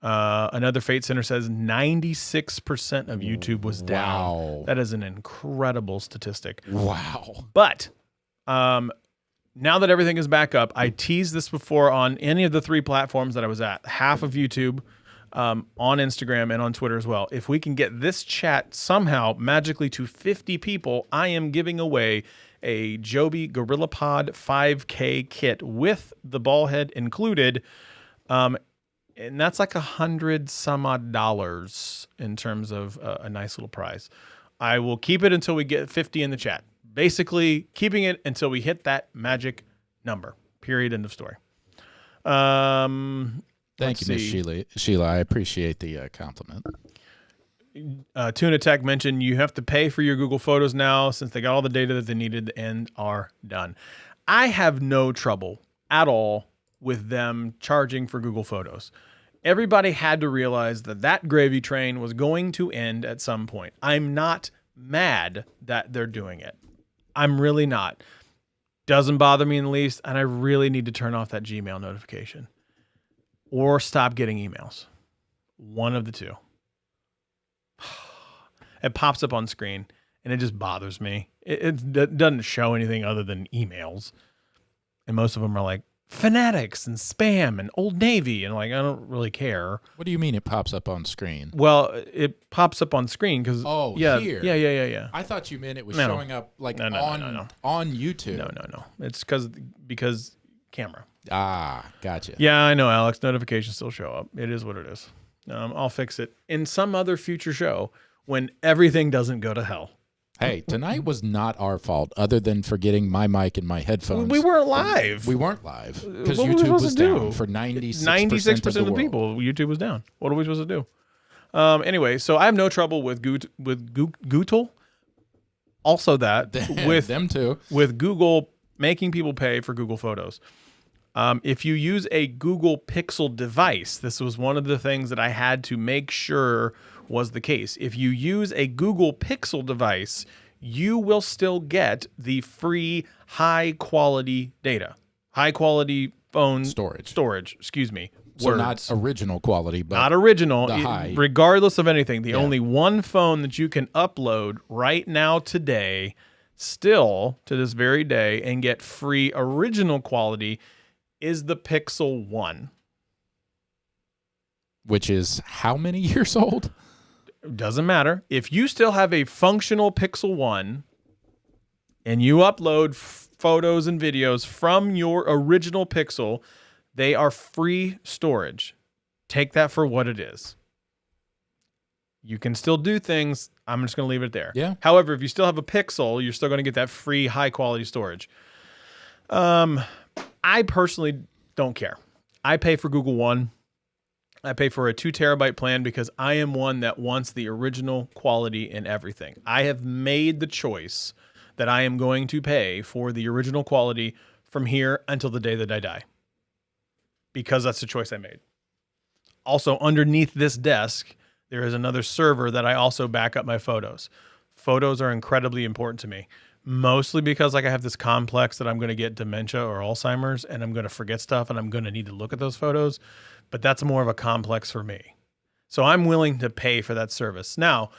Speaker 1: Another Fate Center says 96% of YouTube was down.
Speaker 2: Wow.
Speaker 1: That is an incredible statistic.
Speaker 2: Wow.
Speaker 1: But now that everything is back up, I teased this before on any of the 3 platforms that I was at. Half of YouTube, on Instagram, and on Twitter as well. If we can get this chat somehow magically to 50 people, I am giving away a Joby GorillaPod 5K kit with the ball head included. And that's like $100 some odd in terms of a nice little prize. I will keep it until we get 50 in the chat. Basically, keeping it until we hit that magic number. Period. End of story.
Speaker 2: Thank you, Miss Sheila. I appreciate the compliment.
Speaker 1: Tuna Tech mentioned you have to pay for your Google Photos now since they got all the data that they needed and are done. I have no trouble at all with them charging for Google Photos. Everybody had to realize that that gravy train was going to end at some point. I'm not mad that they're doing it. I'm really not. Doesn't bother me in the least, and I really need to turn off that Gmail notification or stop getting emails. One of the two. It pops up on screen, and it just bothers me. It doesn't show anything other than emails, and most of them are like Fanatics and spam and Old Navy, and like I don't really care.
Speaker 2: What do you mean it pops up on screen?
Speaker 1: Well, it pops up on screen because
Speaker 2: here.
Speaker 1: Yeah.
Speaker 2: I thought you meant it was showing up like on YouTube.
Speaker 1: No. It's because camera.
Speaker 2: Ah, gotcha.
Speaker 1: Yeah, I know, Alex. Notifications still show up. It is what it is. I'll fix it in some other future show when everything doesn't go to hell.
Speaker 2: Hey, tonight was not our fault, other than forgetting my mic and my headphones.
Speaker 1: We weren't live.
Speaker 2: We weren't live because
Speaker 1: What were we
Speaker 2: YouTube
Speaker 1: supposed
Speaker 2: was
Speaker 1: to do?
Speaker 2: down for 96%
Speaker 1: 96%
Speaker 2: of the
Speaker 1: people. YouTube was down. What are we supposed to do? Anyway, so I have no trouble with Google. Also, that with
Speaker 2: them too.
Speaker 1: With Google making people pay for Google Photos. If you use a Google Pixel device, this was one of the things that I had to make sure was the case. If you use a Google Pixel device, you will still get the free high-quality data. High-quality phone storage, excuse me.
Speaker 2: So not original quality, but
Speaker 1: not original,
Speaker 2: high.
Speaker 1: Regardless of anything. The only one phone that you can upload right now today, still to this very day, and get free original quality is the Pixel 1.
Speaker 2: Which is how many years old?
Speaker 1: Doesn't matter. If you still have a functional Pixel 1 and you upload photos and videos from your original Pixel, they are free storage. Take that for what it is. You can still do things. I'm just going to leave it there.
Speaker 2: Yeah.
Speaker 1: However, if you still have a Pixel, you're still going to get that free high quality storage. I personally don't care. I pay for Google One. I pay for a 2 terabyte plan because I am one that wants the original quality in everything. I have made the choice that I am going to pay for the original quality from here until the day that I die, because that's the choice I made. Also, underneath this desk, there is another server that I also back up my photos. Photos are incredibly important to me, mostly because like I have this complex that I'm going to get dementia or Alzheimer's, and I'm going to forget stuff, and I'm going to need to look at those photos. But that's more of a complex for me. So I'm willing to pay for that service. Now,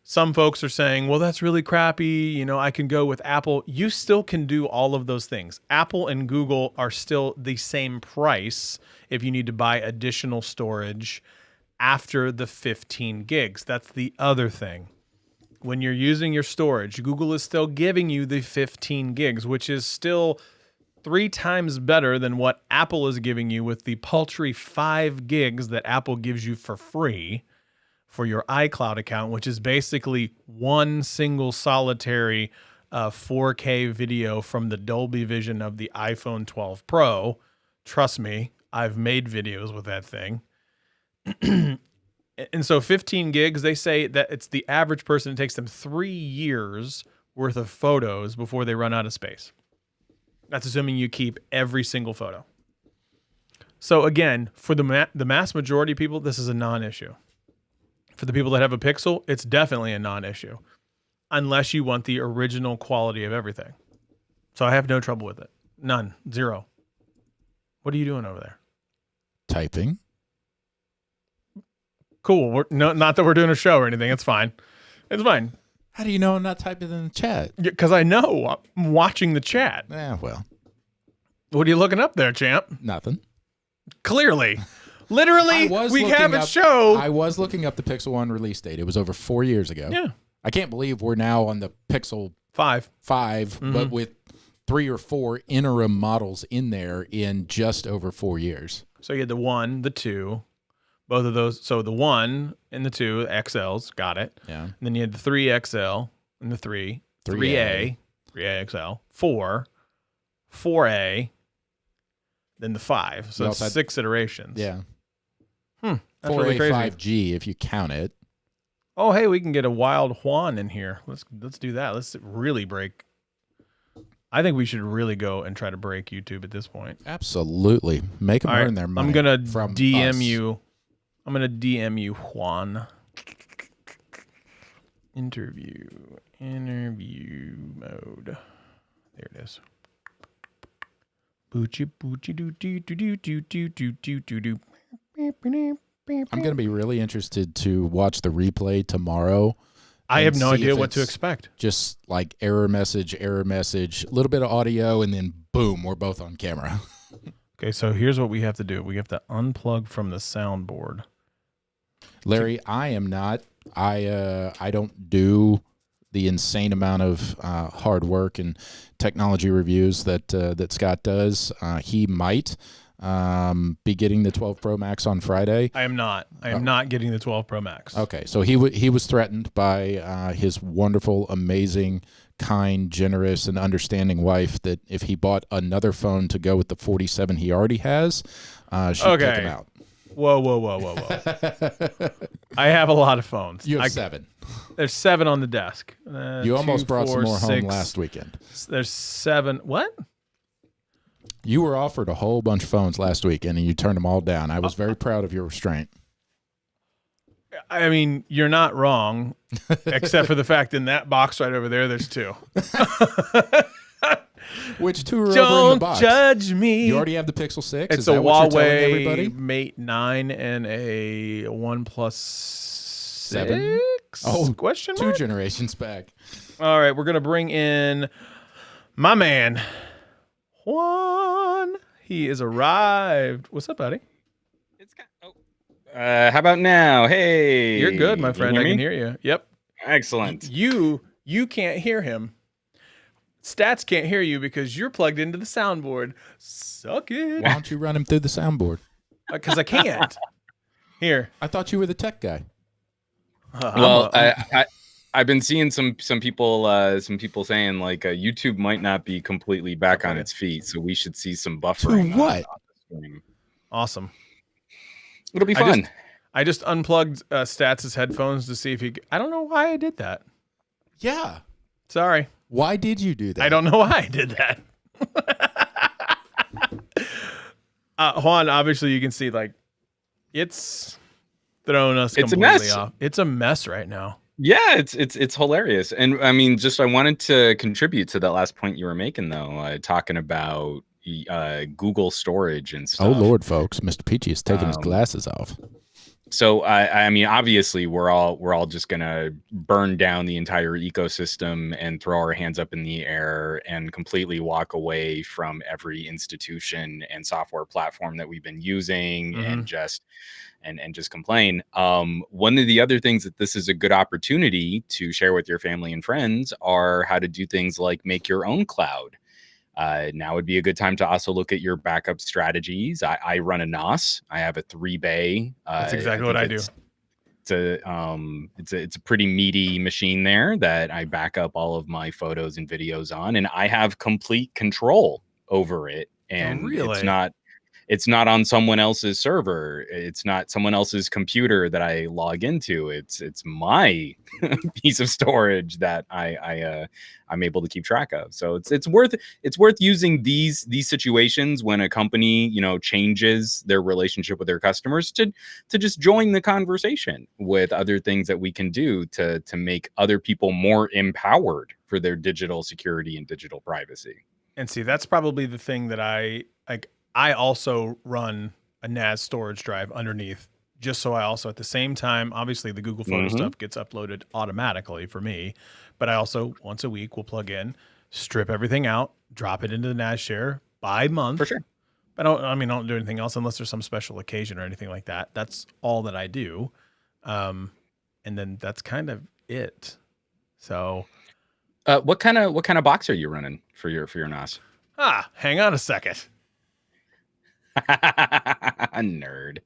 Speaker 1: some folks are saying, well, that's really crappy. You know, I can go with Apple. You still can do all of those things. Apple and Google are still the same price if you need to buy additional storage after the 15 gigs. That's the other thing. When you're using your storage, Google is still giving you the 15 gigs, which is still 3 times better than what Apple is giving you with the paltry 5 gigs that Apple gives you for free for your iCloud account, which is basically one single solitary 4K video from the Dolby Vision of the iPhone 12 Pro. Trust me, I've made videos with that thing. And so 15 gigs, they say that it's the average person, it takes them 3 years worth of photos before they run out of space. That's assuming you keep every single photo. So again, for the mass majority of people, this is a non-issue. For the people that have a Pixel, it's definitely a non-issue, unless you want the original quality of everything. So I have no trouble with it. None. Zero. What are you doing over there?
Speaker 2: Typing.
Speaker 1: Cool. Not that we're doing a show or anything. It's fine. It's fine.
Speaker 2: How do you know I'm not typing in the chat?
Speaker 1: Because I know I'm watching the chat.
Speaker 2: Well.
Speaker 1: What are you looking up there, champ?
Speaker 2: Nothing.
Speaker 1: Clearly. Literally, we have a show.
Speaker 2: I was looking up the Pixel 1 release date. It was over 4 years ago.
Speaker 1: Yeah.
Speaker 2: I can't believe we're now on the Pixel 5, but with 3 or 4 interim models in there in just over 4 years.
Speaker 1: So you had the 1, the 2, both of those. So the 1 and the 2 XLs, got it.
Speaker 2: Yeah. And
Speaker 1: then you had the 3XL and the 3A, 3A XL, 4, 4A, then the 5. So it's 6 iterations.
Speaker 2: Yeah.
Speaker 1: That's
Speaker 2: 4A,
Speaker 1: really crazy.
Speaker 2: 5G if you count it.
Speaker 1: Oh, hey, we can get a wild Juan in here. Let's do that. Let's really break I think we should really go and try to break YouTube at this point.
Speaker 2: Absolutely. Make them
Speaker 1: All right,
Speaker 2: earn their money.
Speaker 1: I'm gonna
Speaker 2: from
Speaker 1: DM
Speaker 2: us.
Speaker 1: you. I'm gonna DM you, Juan. Interview mode. There it is. Boochie boochie doo doo doo doo doo doo doo doo doo.
Speaker 2: I'm going to be really interested to watch the replay tomorrow.
Speaker 1: I have
Speaker 2: and
Speaker 1: no
Speaker 2: see
Speaker 1: idea
Speaker 2: if
Speaker 1: what to
Speaker 2: it's
Speaker 1: expect.
Speaker 2: Just like error message, a little bit of audio, and then boom, we're both on camera.
Speaker 1: Okay, so here's what we have to do. We have to unplug from the soundboard.
Speaker 2: Larry, I am not. I don't do the insane amount of hard work and technology reviews that Scott does. He might be getting the 12 Pro Max on Friday.
Speaker 1: I am not. I am not getting the 12 Pro Max.
Speaker 2: Okay, so he was threatened by his wonderful, amazing, kind, generous, and understanding wife that if he bought another phone to go with the 47 he already has, she'd kick him out.
Speaker 1: Whoa. I have a lot of phones.
Speaker 2: You have 7.
Speaker 1: There's 7 on the desk.
Speaker 2: You almost brought some more home last weekend.
Speaker 1: There's 7. What?
Speaker 2: You were offered a whole bunch of phones last weekend, and you turned them all down. I was very proud of your restraint.
Speaker 1: I mean, you're not wrong, except for the fact in that box right over there, there's 2.
Speaker 2: Which 2 are over in the
Speaker 1: Don't
Speaker 2: box?
Speaker 1: judge me.
Speaker 2: You already have the Pixel 6?
Speaker 1: It's
Speaker 2: Is
Speaker 1: a
Speaker 2: that what you're telling
Speaker 1: Huawei
Speaker 2: everybody?
Speaker 1: Mate 9 and a OnePlus
Speaker 2: 7?
Speaker 1: 6?
Speaker 2: Oh,
Speaker 1: Question
Speaker 2: 2
Speaker 1: mark?
Speaker 2: generations back.
Speaker 1: All right, we're going to bring in my man, Juan. He has arrived. What's up, buddy?
Speaker 4: It's kind how about now? Hey.
Speaker 1: You're good, my friend. I
Speaker 4: me?
Speaker 1: can hear you. Yep.
Speaker 4: Excellent.
Speaker 1: You can't hear him. Stats can't hear you because you're plugged into the soundboard. Suck it.
Speaker 2: Why don't you run him through the soundboard?
Speaker 1: Because I can't. Here.
Speaker 2: I thought you were the tech guy.
Speaker 4: Well, I've been seeing some people saying like YouTube might not be completely back on its feet, so we should see some buffering.
Speaker 2: To what?
Speaker 4: on the stream.
Speaker 1: Awesome.
Speaker 4: It'll be fun.
Speaker 1: I just unplugged Stats' headphones to see if he. I don't know why I did that.
Speaker 2: Yeah.
Speaker 1: Sorry.
Speaker 2: Why did you do that?
Speaker 1: I don't know why I did that. Juan, obviously you can see like it's throwing us
Speaker 4: It's a
Speaker 1: completely
Speaker 4: mess.
Speaker 1: off. It's a mess right now.
Speaker 4: Yeah, it's hilarious. And I mean, I wanted to contribute to that last point you were making though, talking about Google storage and stuff.
Speaker 2: Oh Lord, folks, Mr. Peachy is taking his glasses off.
Speaker 4: So I mean, obviously, we're all just gonna burn down the entire ecosystem and throw our hands up in the air and completely walk away from every institution and software platform that we've been using and just complain. One of the other things that this is a good opportunity to share with your family and friends are how to do things like make your own cloud. Now would be a good time to also look at your backup strategies. I run a NOS. I have a 3-bay.
Speaker 1: That's exactly what I do.
Speaker 4: It's a pretty meaty machine there that I back up all of my photos and videos on, and I have complete control over it. And it's not on someone else's server. It's not someone else's computer that I log into. It's my piece of storage that I'm able to keep track of. So it's worth using these situations when a company, changes their relationship with their customers to just join the conversation with other things that we can do to make other people more empowered for their digital security and digital privacy.
Speaker 1: And see, that's probably the thing that I like. I also run a NAS storage drive underneath, just so I also at the same time, obviously the Google Photo stuff gets uploaded automatically for me, but I also once a week will plug in, strip everything out, drop it into the NAS share by month.
Speaker 4: For sure.
Speaker 1: I don't do anything else unless there's some special occasion or anything like that. That's all that I do. And then that's kind of it. So
Speaker 4: what kind of box are you running for your NAS?
Speaker 1: Hang on a second.
Speaker 4: Nerd.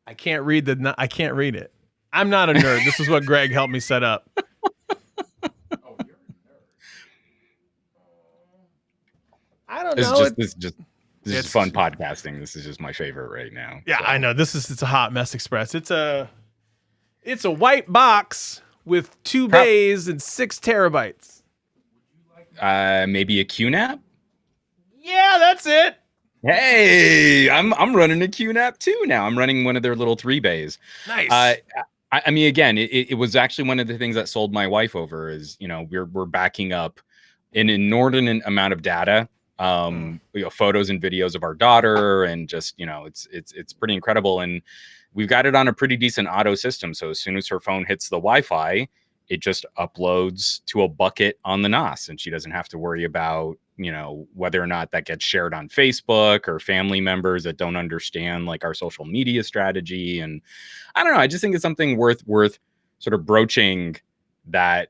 Speaker 1: I can't read it. I'm not a nerd. This is what Greg helped me set up. I don't know.
Speaker 4: This is fun podcasting. This is just my favorite right now.
Speaker 1: Yeah,
Speaker 4: so.
Speaker 1: I know. It's a hot mess express. It's a white box with 2 bays and 6 terabytes.
Speaker 4: Maybe a QNAP.
Speaker 1: Yeah, that's it.
Speaker 4: Hey, I'm running a QNAP too now. I'm running one of their little 3 bays.
Speaker 1: Nice.
Speaker 4: I mean, again, it was actually one of the things that sold my wife over is, we're backing up an inordinate amount of data, photos and videos of our daughter, and just, it's pretty incredible. And we've got it on a pretty decent auto system. So as soon as her phone hits the Wi-Fi, it just uploads to a bucket on the NAS, and she doesn't have to worry about, whether or not that gets shared on Facebook or family members that don't understand like our social media strategy. And I don't know, I just think it's something worth sort of broaching that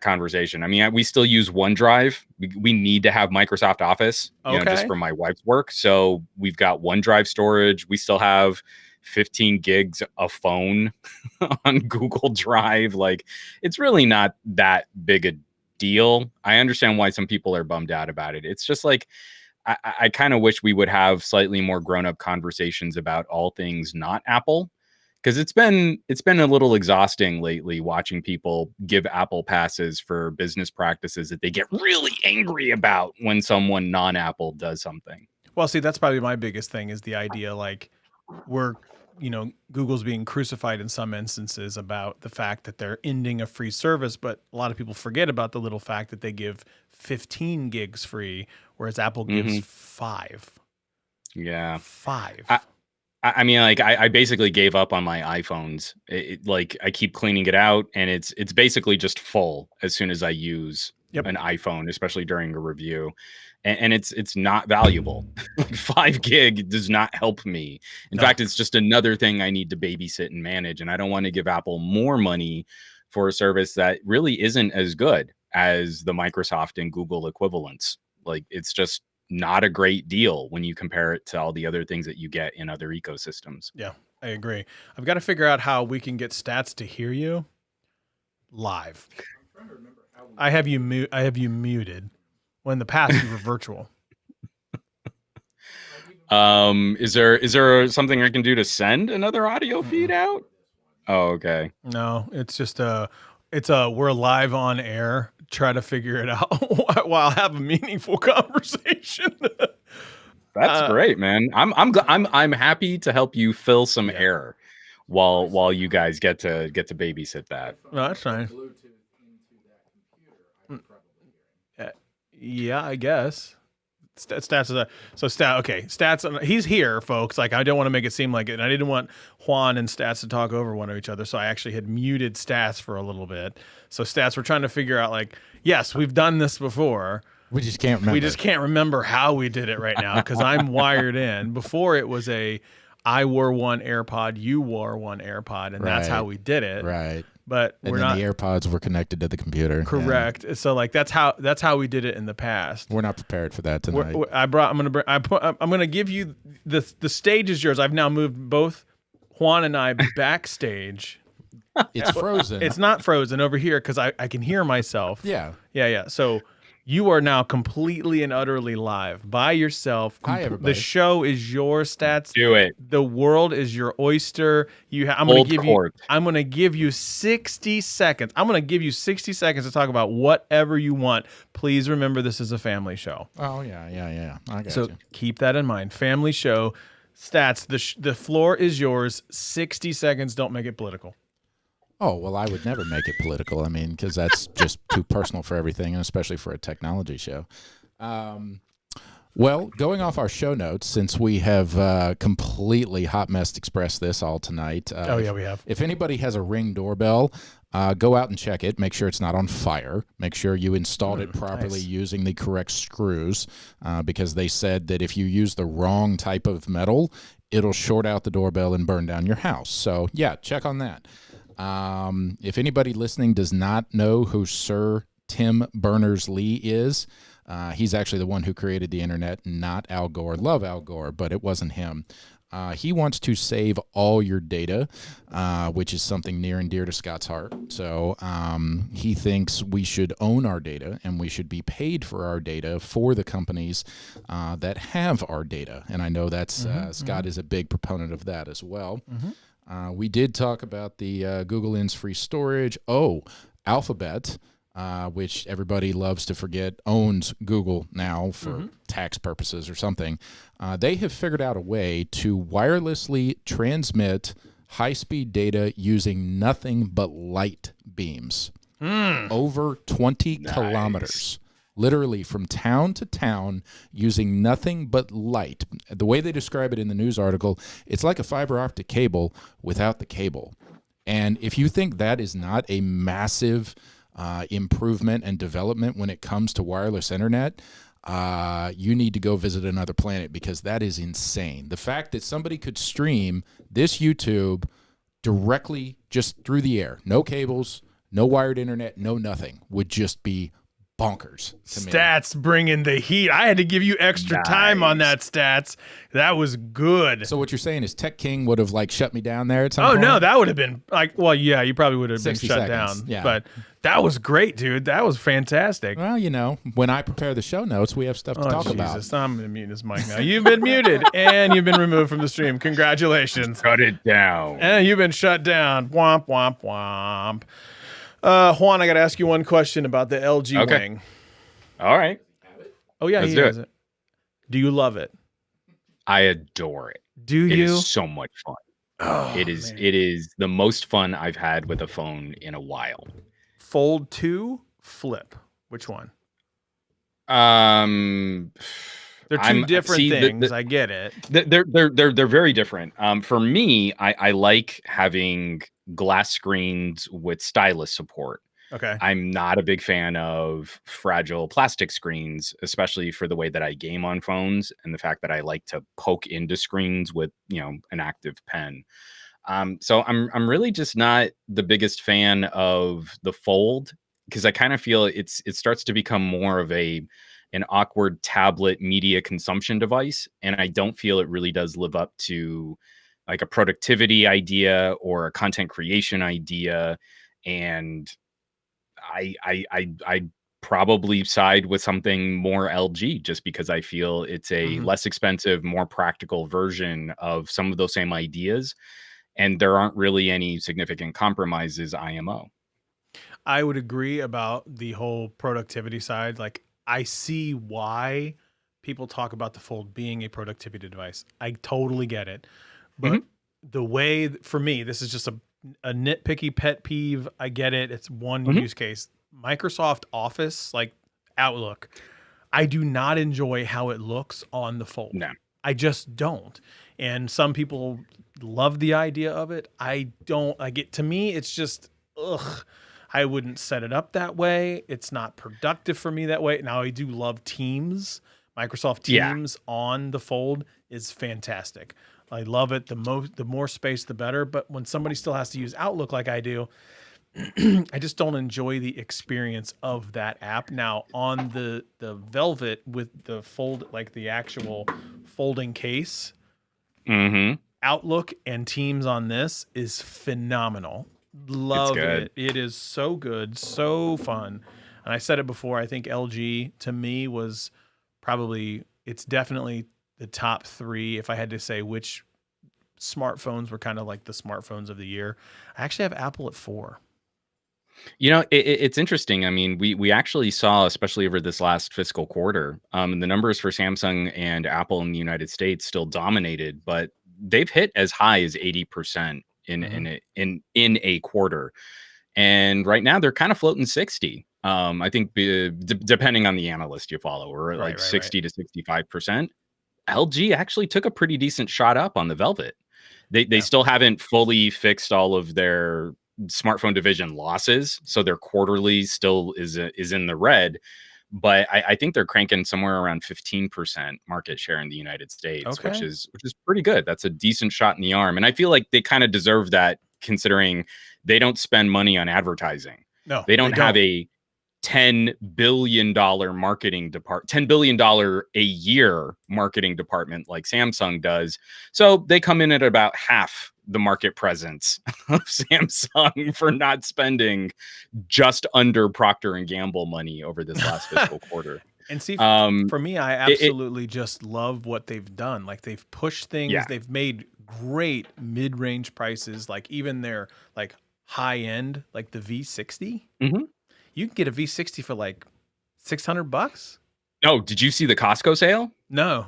Speaker 4: conversation. I mean, we still use OneDrive. We need to have Microsoft Office, just for my wife's work. So we've got OneDrive storage. We still have 15 gigs of phone on Google Drive. Like, it's really not that big a deal. I understand why some people are bummed out about it. It's just like, I kind of wish we would have slightly more grown-up conversations about all things not Apple. Because it's been a little exhausting lately watching people give Apple passes for business practices that they get really angry about when someone non-Apple does something.
Speaker 1: Well, see, that's probably my biggest thing is the idea like Google's being crucified in some instances about the fact that they're ending a free service, but a lot of people forget about the little fact that they give 15 gigs free, whereas Apple gives 5.
Speaker 4: Yeah.
Speaker 1: 5.
Speaker 4: I mean, like, I basically gave up on my iPhones. Like, I keep cleaning it out, and it's basically just full as soon as I use an iPhone, especially during a review. And it's not valuable. 5 gig does not help me. In fact, it's just another thing I need to babysit and manage. And I don't want to give Apple more money for a service that really isn't as good as the Microsoft and Google equivalents. Like, it's just not a great deal when you compare it to all the other things that you get in other ecosystems.
Speaker 1: Yeah, I agree. I've got to figure out how we can get Stats to hear you live. I have you muted. When in the past you were virtual.
Speaker 4: Is there something I can do to send another audio feed out? Oh, okay.
Speaker 1: No, it's just we're live on air. Try to figure it out while I have a meaningful conversation.
Speaker 4: That's great, man. I'm happy to help you fill some air while you guys get to babysit that.
Speaker 1: No, that's fine. Yeah, I guess. Stats is Stats. He's here, folks. Like, I don't want to make it seem like it, and I didn't want Juan and Stats to talk over one of each other, so I actually had muted Stats for a little bit. So Stats, we're trying to figure out, like, yes, we've done this before.
Speaker 2: We just can't remember.
Speaker 1: We just can't remember how we did it right now because I'm wired in. Before it was I wore one AirPod, you wore one AirPod, and that's how we did it.
Speaker 2: Right.
Speaker 1: But
Speaker 2: the AirPods were connected to the computer.
Speaker 1: Correct. Yeah. So like that's how we did it in the past.
Speaker 2: We're not prepared for that tonight.
Speaker 1: I'm gonna give you the stage is yours. I've now moved both Juan and I backstage.
Speaker 2: It's frozen.
Speaker 1: It's not frozen over here because I can hear myself.
Speaker 2: Yeah.
Speaker 1: Yeah. So you are now completely and utterly live by yourself.
Speaker 2: Hi, everybody.
Speaker 1: The show is your Stats.
Speaker 4: Do it.
Speaker 1: The world is your oyster. I'm going to give you 60 seconds. I'm going to give you 60 seconds to talk about whatever you want. Please remember this is a family show.
Speaker 2: Oh yeah. I got
Speaker 1: you. Keep that in mind. Family show. Stats. The floor is yours. 60 seconds. Don't make it political.
Speaker 2: Oh, well, I would never make it political. I mean, because that's just too personal for everything, and especially for a technology show. Well, going off our show notes, since we have completely hot messed expressed this all tonight.
Speaker 1: We have.
Speaker 2: If anybody has a Ring doorbell, go out and check it. Make sure it's not on fire. Make sure you installed it properly using the correct screws, because they said that if you use the wrong type of metal, it'll short out the doorbell and burn down your house. So, yeah, check on that. If anybody listening does not know who Sir Tim Berners-Lee is, he's actually the one who created the internet, not Al Gore. Love Al Gore, but it wasn't him. He wants to save all your data, which is something near and dear to Scott's heart. So he thinks we should own our data and we should be paid for our data for the companies that have our data. And I know that's Scott is a big proponent of that as well. We did talk about the Google Lens free storage. Oh, Alphabet which everybody loves to forget owns Google now for tax purposes or something. They have figured out a way to wirelessly transmit high-speed data using nothing but light beams over 20 kilometers. Literally from town to town using nothing but light. The way they describe it in the news article, it's like a fiber optic cable without the cable. And if you think that is not a massive improvement and development when it comes to wireless internet, you need to go visit another planet, because that is insane. The fact that somebody could stream this YouTube directly just through the air, no cables, no wired internet, no nothing, would just be bonkers to me.
Speaker 1: Stats bringing the heat. I had to give you extra time on that, Stats. That was good.
Speaker 2: So what you're saying is Tech King would have like shut me down there at some point?
Speaker 1: No, that would have been like, well, yeah, you probably would have been
Speaker 2: 60
Speaker 1: shut
Speaker 2: seconds.
Speaker 1: down.
Speaker 2: Yeah.
Speaker 1: But that was great, dude. That was fantastic.
Speaker 2: Well, you know, when I prepare the show notes, we have stuff to talk about.
Speaker 1: I'm going to mute this mic now. You've been muted and you've been removed from the stream. Congratulations.
Speaker 4: Cut it down.
Speaker 1: And you've been shut down. Womp, womp, womp. Juan, I got to ask you one question about the LG wing.
Speaker 4: All right.
Speaker 1: Oh, yeah,
Speaker 4: Let's
Speaker 1: he
Speaker 4: do
Speaker 1: has it. Do you love it?
Speaker 4: I adore it.
Speaker 1: Do
Speaker 4: It
Speaker 1: you?
Speaker 4: is so much fun.
Speaker 1: Oh,
Speaker 4: It is.
Speaker 1: man.
Speaker 4: It is the most fun I've had with a phone in a while.
Speaker 1: Fold 2, Flip. Which one? They're two different things. I get it.
Speaker 4: They're very different. For me, I like having glass screens with stylus support.
Speaker 1: Okay.
Speaker 4: I'm not a big fan of fragile plastic screens, especially for the way that I game on phones and the fact that I like to poke into screens with, an active pen. So I'm really just not the biggest fan of the Fold, because I kind of feel it starts to become more of an awkward tablet media consumption device, and I don't feel it really does live up to like a productivity idea or a content creation idea. And I probably side with something more LG, just because I feel it's a less expensive, more practical version of some of those same ideas. And there aren't really any significant compromises IMO.
Speaker 1: I would agree about the whole productivity side. Like, I see why people talk about the Fold being a productivity device. I totally get it. But the way, for me, this is just a nitpicky pet peeve. I get it. It's one use case. Microsoft Office, like Outlook, I do not enjoy how it looks on the Fold.
Speaker 4: No.
Speaker 1: I just don't. And some people love the idea of it. I don't like it. To me, it's just, I wouldn't set it up that way. It's not productive for me that way. Now, I do love Teams. Microsoft Teams on the Fold is fantastic. I love it. The more space, the better. But when somebody still has to use Outlook like I do, I just don't enjoy the experience of that app. Now, on the Velvet with the Fold, like the actual folding case, Outlook and Teams on this is phenomenal. Love it. It is so good, so fun. And I said it before, I think LG to me was it's definitely the top 3 if I had to say which smartphones were kind of like the smartphones of the year. I actually have Apple at 4.
Speaker 4: It's interesting. I mean, we actually saw, especially over this last fiscal quarter, the numbers for Samsung and Apple in the United States still dominated, but they've hit as high as 80% in a quarter. And right now they're kind of floating 60. I think depending on the analyst you follow, or like 60 to 65%. LG actually took a pretty decent shot up on the Velvet. They still haven't fully fixed all of their smartphone division losses, so their quarterly still is in the red. But I think they're cranking somewhere around 15% market share in the United States, which is pretty good. That's a decent shot in the arm, and I feel like they kind of deserve that, considering they don't spend money on advertising.
Speaker 1: No,
Speaker 4: they don't have a $10 billion marketing department, $10 billion a year marketing department like Samsung does. So they come in at about half the market presence of Samsung for not spending just under Procter & Gamble money over this last fiscal quarter.
Speaker 1: And see, for me, I absolutely just love what they've done. Like, they've pushed things. Yeah. They've made great mid-range prices. Like, even their like high end, like the V60. You can get a V60 for like $600.
Speaker 4: Oh, did you see the Costco sale?
Speaker 1: No.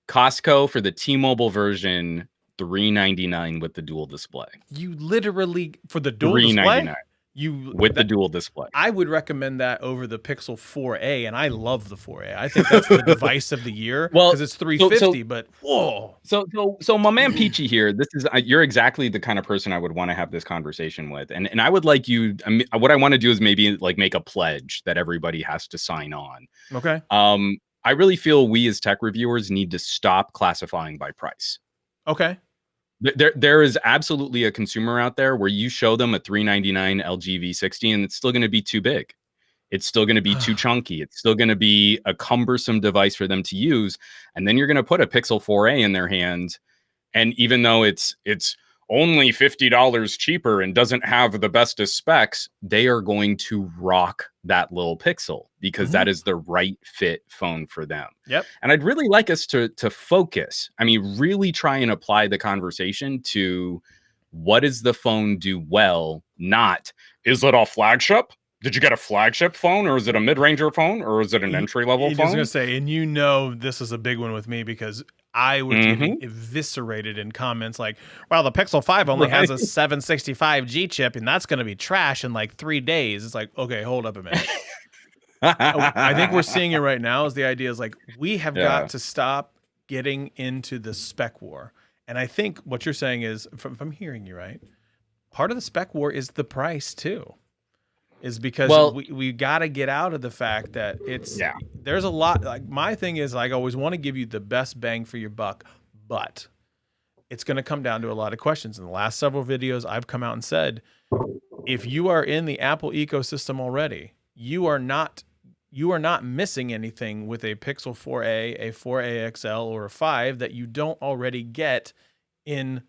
Speaker 4: Costco for the T-Mobile version, $399 with the dual display.
Speaker 1: You literally for the dual display.
Speaker 4: The dual display.
Speaker 1: I would recommend that over the Pixel 4a, and I love the 4a. I think that's the device of the year because it's $350. But whoa!
Speaker 4: So my man Peachy here. This is you're exactly the kind of person I would want to have this conversation with, and I would like you. What I want to do is maybe like make a pledge that everybody has to sign on.
Speaker 1: Okay.
Speaker 4: I really feel we as tech reviewers need to stop classifying by price.
Speaker 1: Okay.
Speaker 4: There is absolutely a consumer out there where you show them a $399 LG V60 and it's still going to be too big. It's still going to be too chunky. It's still going to be a cumbersome device for them to use. And then you're going to put a Pixel 4a in their hand. And even though it's only $50 cheaper and doesn't have the bestest specs, they are going to rock that little Pixel because that is the right fit phone for them.
Speaker 1: Yep.
Speaker 4: And I'd really like us to focus. I mean, really try and apply the conversation to what does the phone do well, not is it a flagship? Did you get a flagship phone, or is it a mid-ranger phone, or is it an entry-level phone?
Speaker 1: I was going to say, and this is a big one with me because I would get eviscerated in comments like, well, the Pixel 5 only has a 765G chip, and that's going to be trash in like 3 days. It's like, okay, hold up a minute. I think we're seeing it right now is the idea is like, we have got to stop getting into the spec war. And I think what you're saying is, if I'm hearing you right, part of the spec war is the price too. Is because we got to get out of the fact that there's a lot. Like my thing is, like, I always want to give you the best bang for your buck, but it's going to come down to a lot of questions. In the last several videos, I've come out and said, if you are in the Apple ecosystem already, you are not missing anything with a Pixel 4a, a 4a XL, or a 5 that you don't already get in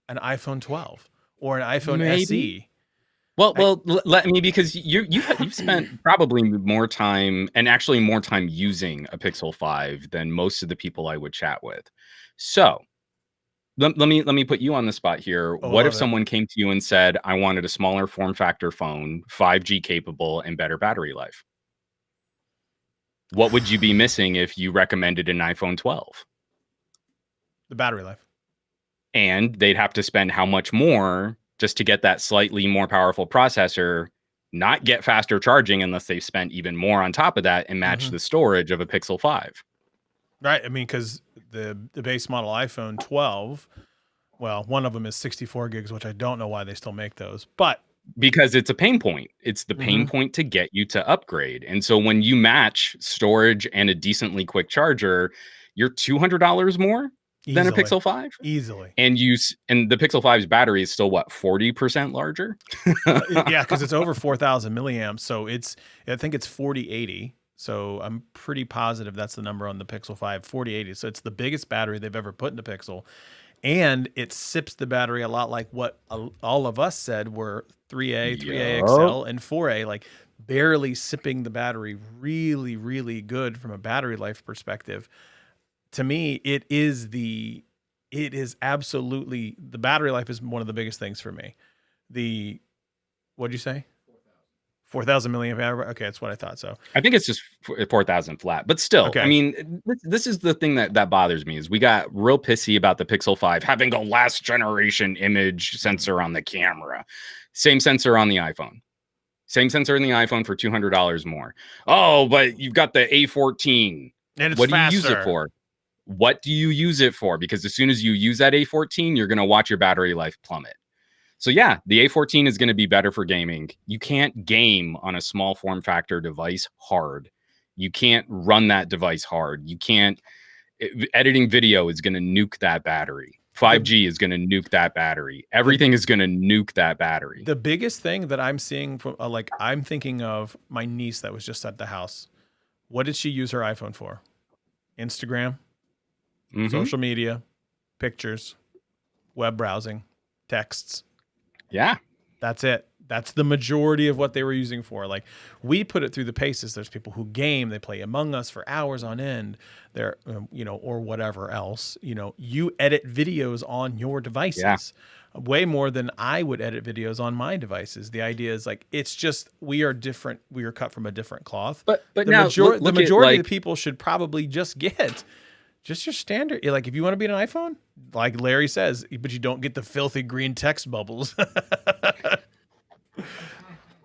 Speaker 1: an iPhone 12 or an iPhone SE.
Speaker 4: Well, let me, because you've spent probably more time, and actually more time using a Pixel 5 than most of the people I would chat with. So let me put you on the spot here. What if someone came to you and said, I wanted a smaller form factor phone, 5G capable, and better battery life? What would you be missing if you recommended an iPhone 12?
Speaker 1: The battery life.
Speaker 4: And they'd have to spend how much more just to get that slightly more powerful processor, not get faster charging unless they've spent even more on top of that and match the storage of a Pixel 5.
Speaker 1: Right. I mean, because the base model iPhone 12, well, one of them is 64 gigs, which I don't know why they still make those, but
Speaker 4: because it's a pain point. It's the pain point to get you to upgrade. And so when you match storage and a decently quick charger, you're $200 more than a Pixel 5
Speaker 1: easily.
Speaker 4: And the Pixel 5's battery is still what, 40% larger?
Speaker 1: Yeah, because it's over 4,000 milliamps. So I think it's 4080. So I'm pretty positive that's the number on the Pixel 5, 4080. So it's the biggest battery they've ever put in a Pixel. And it sips the battery a lot like what all of us said were 3A, 3A XL, and 4A, like barely sipping the battery really, really good from a battery life perspective. To me, it is absolutely, the battery life is one of the biggest things for me. What'd you say? 4,000 milliamp hour. Okay, that's what I thought. So
Speaker 4: I think it's just 4,000 flat, but still, I mean, this is the thing that bothers me is we got real pissy about the Pixel 5 having a last generation image sensor on the camera. Same sensor on the iPhone. Same sensor in the iPhone for $200 more. Oh, but you've got the A14.
Speaker 1: And it's
Speaker 4: what
Speaker 1: faster.
Speaker 4: Do you use it for? What do you use it for? Because as soon as you use that A14, you're going to watch your battery life plummet. So yeah, the A14 is going to be better for gaming. You can't game on a small form factor device hard. You can't run that device hard. You can't. Editing video is going to nuke that battery. 5G is going to nuke that battery. Everything is going to nuke that battery.
Speaker 1: The biggest thing that I'm seeing from I'm thinking of my niece that was just at the house. What did she use her iPhone for? Instagram, social media, pictures, web browsing, texts.
Speaker 4: Yeah.
Speaker 1: That's it. That's the majority of what they were using for. Like, we put it through the paces. There's people who game, they play Among Us for hours on end. They're, or whatever else. You edit videos on your devices way more than I would edit videos on my devices. The idea is like, it's just, we are different. We are cut from a different cloth.
Speaker 4: But
Speaker 1: the
Speaker 4: now
Speaker 1: majority
Speaker 4: like,
Speaker 1: of the people should probably just get just your standard. Like, if you want to be an iPhone, like Larry says, but you don't get the filthy green text bubbles.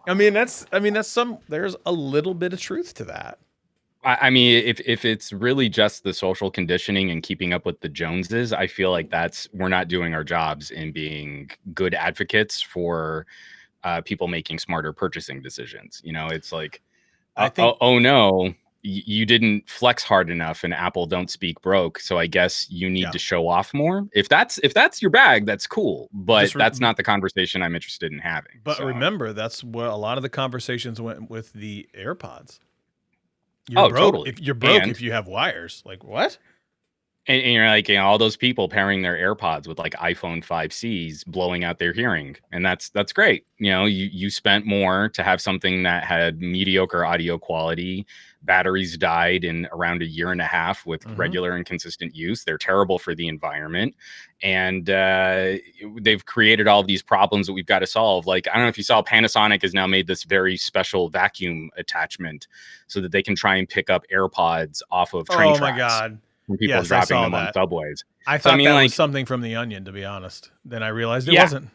Speaker 1: there's a little bit of truth to that.
Speaker 4: I mean, if it's really just the social conditioning and keeping up with the Joneses, I feel like we're not doing our jobs in being good advocates for people making smarter purchasing decisions. It's like,
Speaker 1: I think,
Speaker 4: oh no, you didn't flex hard enough, and Apple don't speak broke. So I guess you need to show off more. If that's your bag, that's cool. But that's not the conversation I'm interested in having.
Speaker 1: But remember, that's what a lot of the conversations went with the AirPods. You're broke.
Speaker 4: Totally.
Speaker 1: If you're broke, if you have wires, like what?
Speaker 4: And you're like, all those people pairing their AirPods with like iPhone 5Cs, blowing out their hearing, and that's great. You spent more to have something that had mediocre audio quality. Batteries died in around a year and a half with regular and consistent use. They're terrible for the environment, and they've created all these problems that we've got to solve. Like, I don't know if you saw, Panasonic has now made this very special vacuum attachment so that they can try and pick up AirPods off of train tracks.
Speaker 1: Oh my God.
Speaker 4: When people dropping them on subways.
Speaker 1: I thought that was something from The Onion, to be honest. Then I realized it wasn't.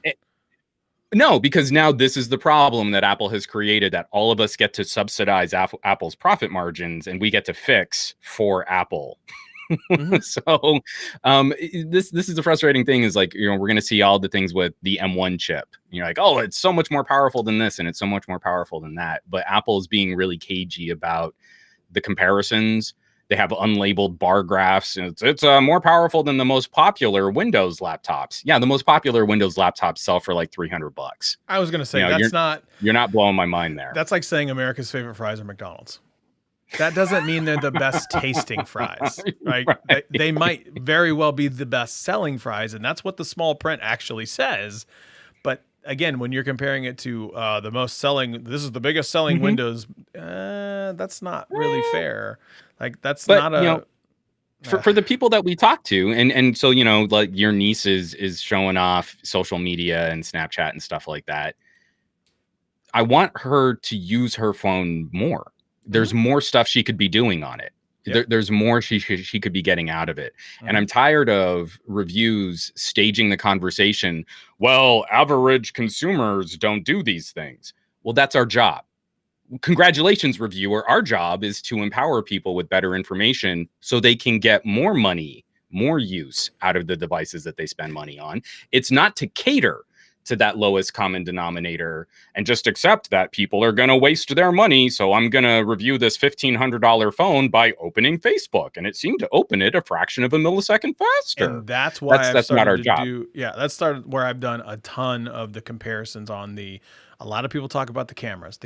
Speaker 4: No, because now this is the problem that Apple has created, that all of us get to subsidize Apple's profit margins, and we get to fix for Apple. So this is the frustrating thing, is like, we're going to see all the things with the M1 chip. You're like, oh, it's so much more powerful than this, and it's so much more powerful than that. But Apple is being really cagey about the comparisons. They have unlabeled bar graphs. It's more powerful than the most popular Windows laptops. Yeah, the most popular Windows laptops sell for like $300.
Speaker 1: I was going to say,
Speaker 4: you're not blowing my mind there.
Speaker 1: That's like saying America's favorite fries are McDonald's. That doesn't mean they're the best tasting fries, right? They might very well be the best selling fries, and that's what the small print actually says. But again, when you're comparing it to the most selling, this is the biggest selling Windows, that's not really fair. Like, that's not a...
Speaker 4: For the people that we talk to, and so, like your niece is showing off social media and Snapchat and stuff like that. I want her to use her phone more. There's more stuff she could be doing on it. Yep. There's more she could be getting out of it. And I'm tired of reviews staging the conversation. Well, average consumers don't do these things. Well, that's our job. Congratulations, reviewer. Our job is to empower people with better information so they can get more money, more use out of the devices that they spend money on. It's not to cater to that lowest common denominator and just accept that people are going to waste their money. So I'm going to review this $1,500 phone by opening Facebook. And it seemed to open it a fraction of a millisecond faster.
Speaker 1: And that's why
Speaker 4: that's not our job.
Speaker 1: That's started where I've done a ton of the comparisons on a lot of people talk about the cameras.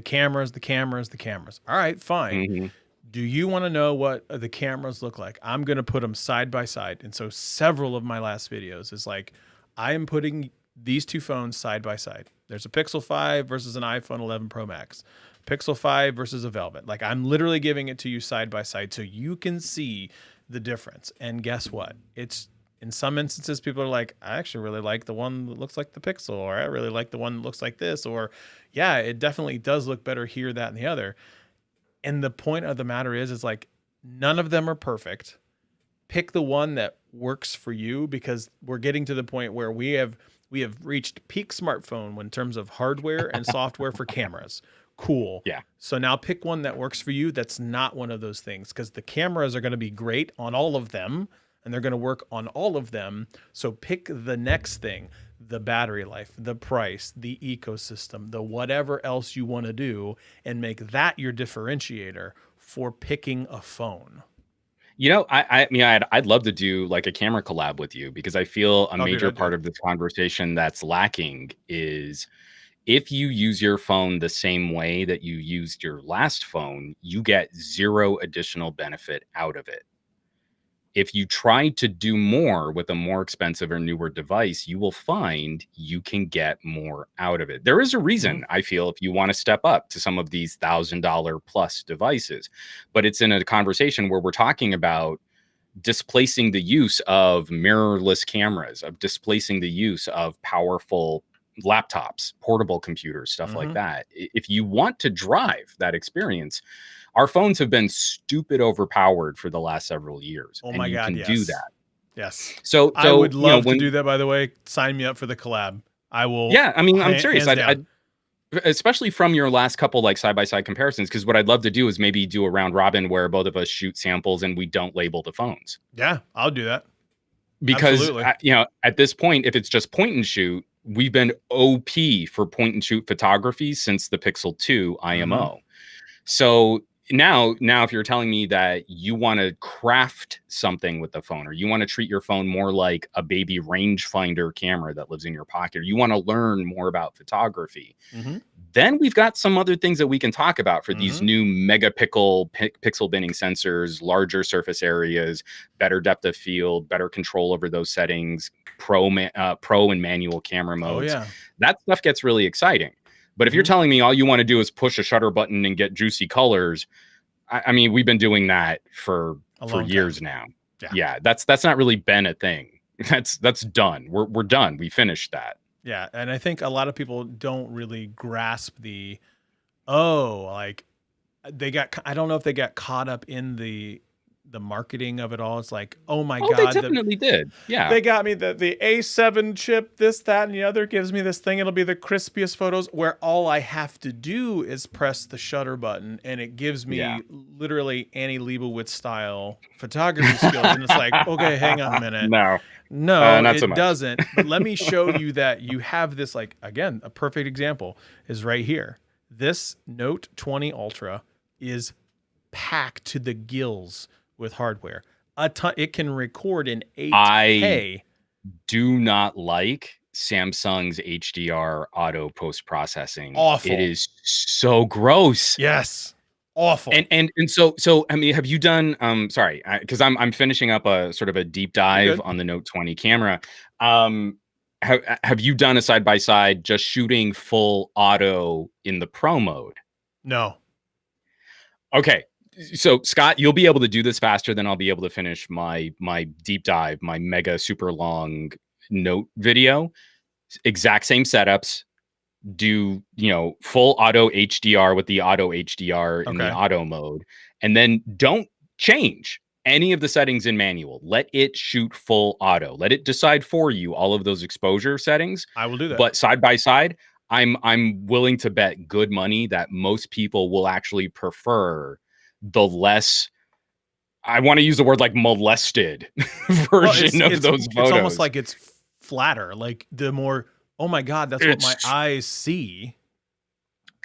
Speaker 1: All right, fine. Do you want to know what the cameras look like? I'm going to put them side by side. And so several of my last videos is like, I am putting these two phones side by side. There's a Pixel 5 versus an iPhone 11 Pro Max. Pixel 5 versus a Velvet. Like, I'm literally giving it to you side by side so you can see the difference. And guess what? It's, in some instances, people are like, I actually really like the one that looks like the Pixel, or I really like the one that looks like this, or yeah, it definitely does look better here, that, and the other. And the point of the matter is like, none of them are perfect. Pick the one that works for you, because we're getting to the point where we have reached peak smartphone in terms of hardware and software for cameras. Cool.
Speaker 4: Yeah.
Speaker 1: So now pick one that works for you that's not one of those things, because the cameras are going to be great on all of them, and they're going to work on all of them. So pick the next thing, the battery life, the price, the ecosystem, the whatever else you want to do, and make that your differentiator for picking a phone.
Speaker 4: I'd love to do like a camera collab with you, because I feel a major part of this conversation that's lacking is, if you use your phone the same way that you used your last phone, you get zero additional benefit out of it. if you try to do more with a more expensive or newer device, you will find you can get more out of it. There is a reason, I feel, if you want to step up to some of these $1,000 plus devices, but it's in a conversation where we're talking about displacing the use of mirrorless cameras, of displacing the use of powerful laptops, portable computers, stuff like that. If you want to drive that experience, our phones have been stupid overpowered for the last several years.
Speaker 1: Oh my God,
Speaker 4: you can
Speaker 1: yes.
Speaker 4: do that.
Speaker 1: Yes.
Speaker 4: So
Speaker 1: I would love to do that, by the way. Sign me up for the collab. I will.
Speaker 4: Yeah, I mean, I'm serious.
Speaker 1: I'd
Speaker 4: especially from your last couple like side-by-side comparisons, because what I'd love to do is maybe do a round robin where both of us shoot samples and we don't label the phones.
Speaker 1: Yeah, I'll do that.
Speaker 4: Because at this point, if it's just point and shoot, we've been OP for point and shoot photography since the Pixel 2 IMO. So now if you're telling me that you want to craft something with the phone, or you want to treat your phone more like a baby rangefinder camera that lives in your pocket, or you want to learn more about photography, then we've got some other things that we can talk about for these new megapixel pixel binning sensors, larger surface areas, better depth of field, better control over those settings, pro and manual camera modes. That stuff gets really exciting. But if you're telling me all you want to do is push a shutter button and get juicy colors, I mean, we've been doing that for years now. Yeah, that's not really been a thing. That's done. We're done. We finished that.
Speaker 1: Yeah, and I think a lot of people don't really grasp I don't know if they got caught up in the marketing of it all. It's like, oh my God.
Speaker 4: They definitely did. Yeah.
Speaker 1: They got me the A7 chip, this, that, and the other gives me this thing. It'll be the crispiest photos where all I have to do is press the shutter button and it gives me literally Annie Leibovitz style photography skills. And it's like, okay, hang on a minute. No, it doesn't. But let me show you that you have this, like, again, a perfect example is right here. This Note 20 Ultra is packed to the gills with hardware. It can record in 8K.
Speaker 4: I do not like Samsung's HDR auto post-processing.
Speaker 1: Awful.
Speaker 4: It is so gross.
Speaker 1: Yes. Awful.
Speaker 4: And so I mean, have you done sorry, because I'm finishing up a sort of a deep dive on the Note 20 camera. Have you done a side-by-side just shooting full auto in the pro mode?
Speaker 1: No.
Speaker 4: Okay. So Scott, you'll be able to do this faster than I'll be able to finish my deep dive, my mega super long Note video. Exact same setups. Do full auto HDR with the auto HDR in the auto mode, and then don't change any of the settings in manual. Let it shoot full auto. Let it decide for you all of those exposure settings.
Speaker 1: I will do that.
Speaker 4: But side by side, I'm willing to bet good money that most people will actually prefer the less, I want to use the word like molested version of those photos.
Speaker 1: It's almost like it's flatter, like the more, oh my God, that's what my eyes see.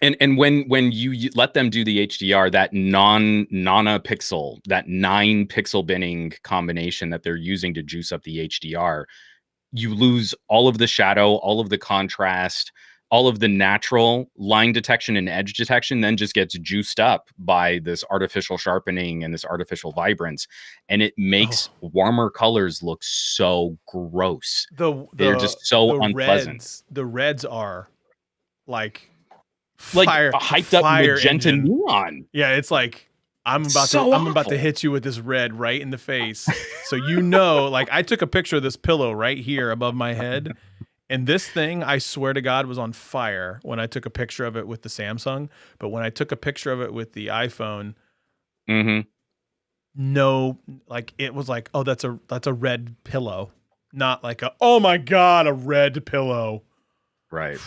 Speaker 4: And when you let them do the HDR, that nanopixel, that 9 pixel binning combination that they're using to juice up the HDR, you lose all of the shadow, all of the contrast, all of the natural line detection and edge detection then just gets juiced up by this artificial sharpening and this artificial vibrance. And it makes warmer colors look so gross. They're just so unpleasant.
Speaker 1: The reds are like
Speaker 4: fire, a hyped up magenta neon.
Speaker 1: Yeah, it's like I'm about to hit you with this red right in the face. So like I took a picture of this pillow right here above my head. And this thing, I swear to God, was on fire when I took a picture of it with the Samsung. But when I took a picture of it with the iPhone, no, like it was like, oh, that's a red pillow, not like oh my God, a red pillow.
Speaker 4: Right.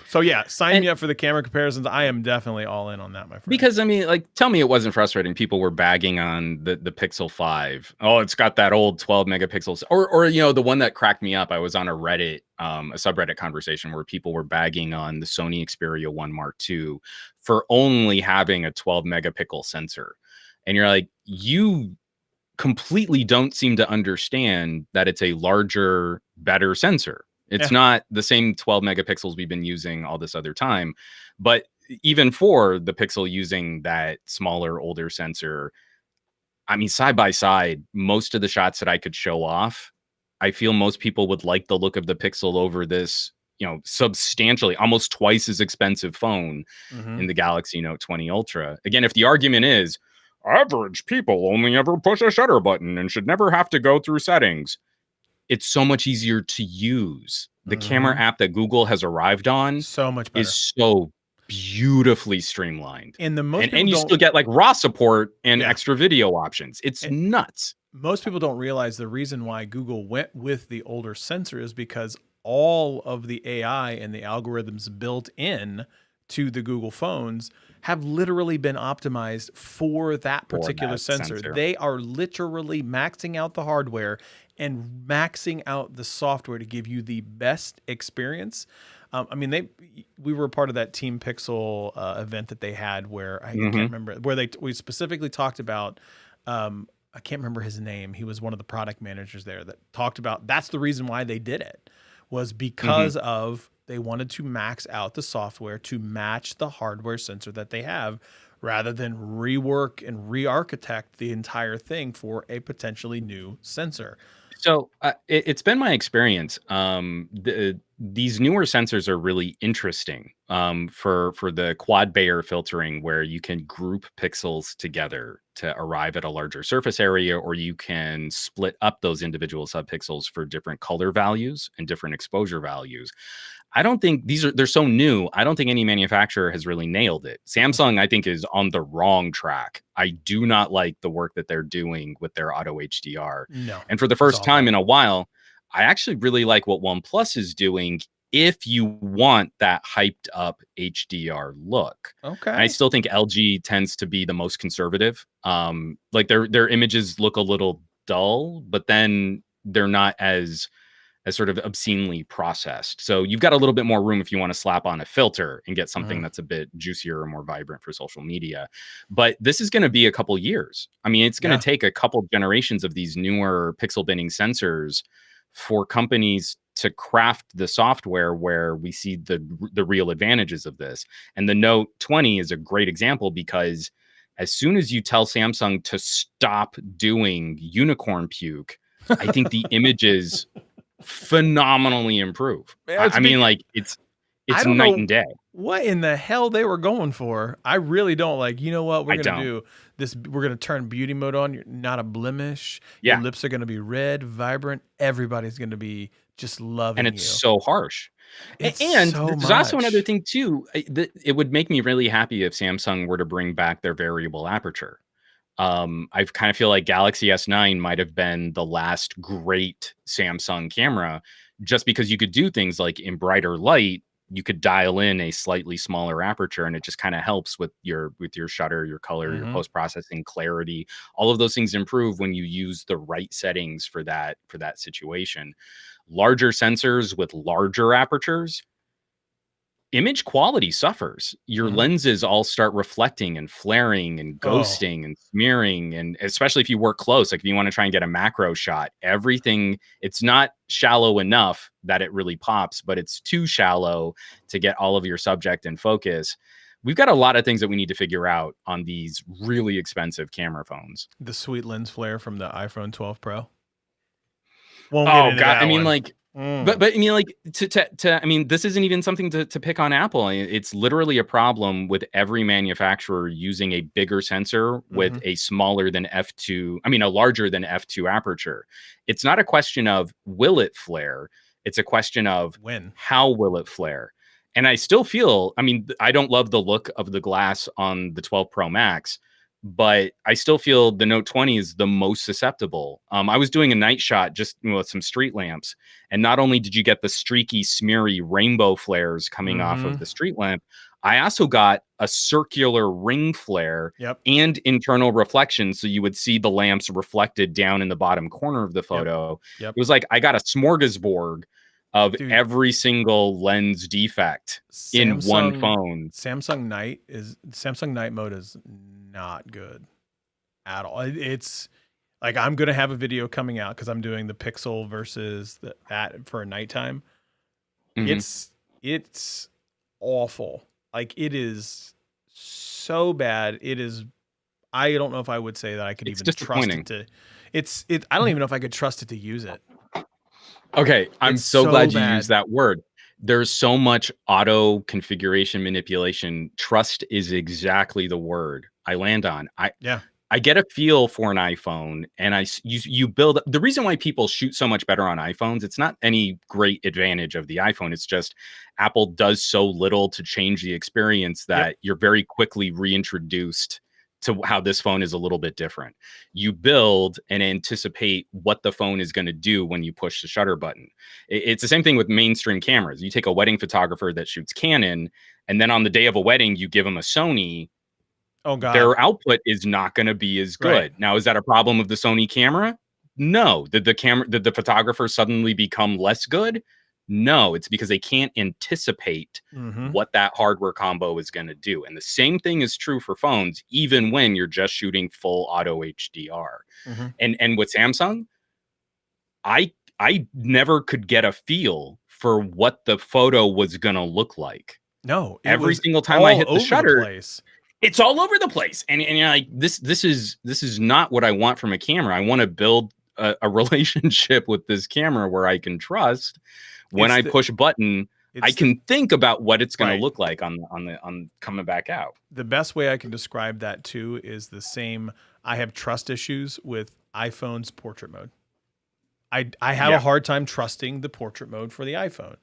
Speaker 1: So yeah, sign me up for the camera comparisons. I am definitely all in on that, my friend.
Speaker 4: Because I mean, like, tell me it wasn't frustrating. People were bagging on the Pixel 5. Oh, it's got that old 12 megapixels. Or the one that cracked me up. I was on a Reddit, a subreddit conversation where people were bagging on the Sony Xperia 1 Mark II for only having a 12 megapixel sensor. And you're like, you completely don't seem to understand that it's a larger, better sensor. It's not the same 12 megapixels we've been using all this other time. But even for the Pixel using that smaller, older sensor, I mean, side by side, most of the shots that I could show off, I feel most people would like the look of the Pixel over this, substantially almost twice as expensive phone in the Galaxy Note 20 Ultra. Again, if the argument is average people only ever push a shutter button and should never have to go through settings, it's so much easier to use. The camera app that Google has arrived on
Speaker 1: so much better.
Speaker 4: is so beautifully streamlined.
Speaker 1: And most
Speaker 4: and you still get like RAW support and extra video options. It's nuts.
Speaker 1: Most people don't realize the reason why Google went with the older sensor is because all of the AI and the algorithms built in to the Google phones have literally been optimized for that particular sensor. They are literally maxing out the hardware and maxing out the software to give you the best experience. I mean, we were a part of that Team Pixel event that they had where I can't remember, where we specifically talked about, I can't remember his name. He was one of the product managers there that talked about that's the reason why they did it, was because of they wanted to max out the software to match the hardware sensor that they have, rather than rework and re-architect the entire thing for a potentially new sensor.
Speaker 4: So it's been my experience. These newer sensors are really interesting for the quad Bayer filtering, where you can group pixels together to arrive at a larger surface area, or you can split up those individual subpixels for different color values and different exposure values. I don't think they're so new. I don't think any manufacturer has really nailed it. Samsung, I think, is on the wrong track. I do not like the work that they're doing with their auto HDR.
Speaker 1: No.
Speaker 4: And for the first time in a while, I actually really like what OnePlus is doing if you want that hyped up HDR look.
Speaker 1: Okay.
Speaker 4: And I still think LG tends to be the most conservative. Like their images look a little dull, but then they're not as sort of obscenely processed. So you've got a little bit more room if you want to slap on a filter and get something that's a bit juicier or more vibrant for social media. But this is going to be a couple years. I mean, it's going to take a couple generations of these newer pixel binning sensors for companies to craft the software where we see the real advantages of this. And the Note 20 is a great example, because as soon as you tell Samsung to stop doing unicorn puke, I think the images phenomenally improve. I mean, like it's night and day.
Speaker 1: What in the hell they were going for? I really don't. Like, you know what we're gonna do? This, we're gonna turn beauty mode on. You're not a blemish. Your lips are gonna be red, vibrant. Everybody's gonna be just loving
Speaker 4: you. And it's so harsh. And there's also another thing too. It would make me really happy if Samsung were to bring back their variable aperture. I kind of feel like Galaxy S9 might have been the last great Samsung camera, just because you could do things like in brighter light, you could dial in a slightly smaller aperture, and it just kind of helps with your shutter, your color, your post-processing clarity. All of those things improve when you use the right settings for that situation. Larger sensors with larger apertures, image quality suffers. Your lenses all start reflecting and flaring and ghosting and smearing. And especially if you work close, like if you want to try and get a macro shot, everything, it's not shallow enough that it really pops, but it's too shallow to get all of your subject in focus. We've got a lot of things that we need to figure out on these really expensive camera phones.
Speaker 1: The sweet lens flare from the iPhone 12 Pro.
Speaker 4: But I mean, like, but I mean, like, I mean, this isn't even something to pick on Apple. It's literally a problem with every manufacturer using a bigger sensor with a smaller than f2, I mean, a larger than f2 aperture. It's not a question of will it flare? It's a question of how will it flare? And I still feel, I mean, I don't love the look of the glass on the 12 Pro Max, but I still feel the Note 20 is the most susceptible. I was doing a night shot just with some street lamps, and not only did you get the streaky, smeary rainbow flares coming off of the street lamp, I also got a circular ring flare and internal reflection, so you would see the lamps reflected down in the bottom corner of the photo. It was like I got a smorgasbord of every single lens defect in one phone.
Speaker 1: Samsung Night mode is not good at all. It's like, I'm gonna have a video coming out because I'm doing the Pixel versus that for nighttime. It's awful. Like, it is so bad. It is I don't know if I would say that I could
Speaker 4: It's
Speaker 1: even trust it
Speaker 4: disappointing.
Speaker 1: to. I don't even know if I could trust it to use it.
Speaker 4: Okay, I'm
Speaker 1: It's
Speaker 4: so
Speaker 1: so
Speaker 4: glad you
Speaker 1: bad.
Speaker 4: used that word. There's so much auto configuration manipulation. Trust is exactly the word I land on.
Speaker 1: Yeah.
Speaker 4: I get a feel for an iPhone, and you build the reason why people shoot so much better on iPhones. It's not any great advantage of the iPhone. It's just Apple does so little to change the experience that you're very quickly reintroduced to how this phone is a little bit different. You build and anticipate what the phone is going to do when you push the shutter button. It's the same thing with mainstream cameras. You take a wedding photographer that shoots Canon, and then on the day of a wedding, you give them a Sony.
Speaker 1: Oh God.
Speaker 4: Their output is not going to be as good.
Speaker 1: Right.
Speaker 4: Now, is that a problem of the Sony camera? No. Did the photographer suddenly become less good? No, it's because they can't anticipate what that hardware combo is going to do. And the same thing is true for phones, even when you're just shooting full auto HDR. And with Samsung, I never could get a feel for what the photo was going to look like.
Speaker 1: No,
Speaker 4: every single time I hit the shutter,
Speaker 1: place.
Speaker 4: It's all over the place. And you're like, this is not what I want from a camera. I want to build a relationship with this camera where I can trust when I push a button, I can think about what it's going to look like on coming back out.
Speaker 1: The best way I can describe that too is the same. I have trust issues with iPhone's portrait mode. I have a hard time trusting the portrait mode for the iPhone.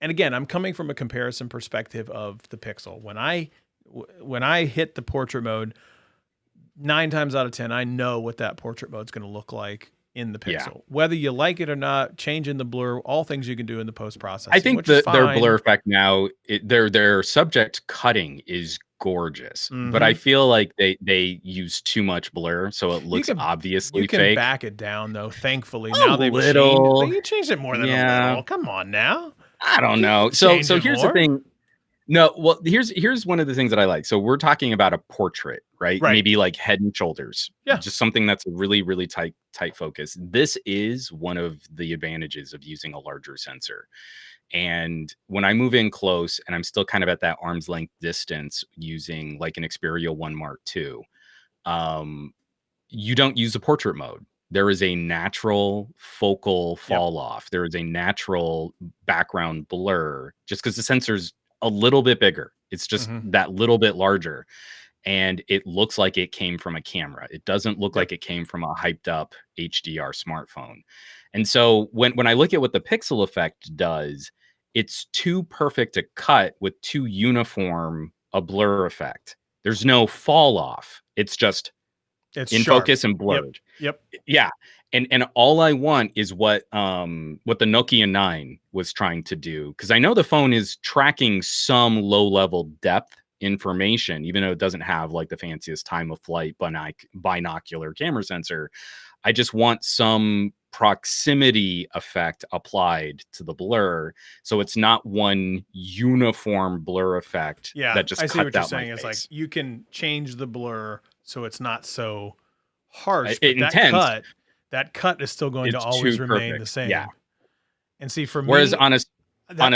Speaker 1: And again, I'm coming from a comparison perspective of the Pixel. When I hit the portrait mode, 9 times out of 10, I know what that portrait mode is going to look like in the Pixel. Whether you like it or not, changing the blur, all things you can do in the post-processing.
Speaker 4: I think their blur effect now, their subject cutting is gorgeous, but I feel like they use too much blur, so it looks obviously fake. You can
Speaker 1: back it down, though, thankfully. Now they've changed it more than a little. Come on now.
Speaker 4: I don't know. So here's the thing. No, well, here's one of the things that I like. So we're talking about a portrait, right? Maybe like head and shoulders. Yeah. Just something that's a really, really tight focus. This is one of the advantages of using a larger sensor. And when I move in close and I'm still kind of at that arm's length distance using like an Xperia 1 Mark II, you don't use a portrait mode. There is a natural focal fall off. There is a natural background blur just because the sensor's a little bit bigger. It's just that little bit larger. And it looks like it came from a camera. It doesn't look like it came from a hyped up HDR smartphone. And so when I look at what the pixel effect does, it's too perfect a cut with too uniform a blur effect. There's no fall off. It's just in focus and blurred.
Speaker 1: Yep.
Speaker 4: Yeah. And all I want is what the Nokia 9 was trying to do, because I know the phone is tracking some low-level depth information, even though it doesn't have like the fanciest time of flight binocular camera sensor. I just want some proximity effect applied to the blur, so it's not one uniform blur effect that just
Speaker 1: I see what you're saying.
Speaker 4: It's
Speaker 1: like you can change the blur so it's not so harsh.
Speaker 4: Intense.
Speaker 1: That cut is still going to always remain the same.
Speaker 4: Yeah.
Speaker 1: And see, for
Speaker 4: whereas
Speaker 1: me,
Speaker 4: on a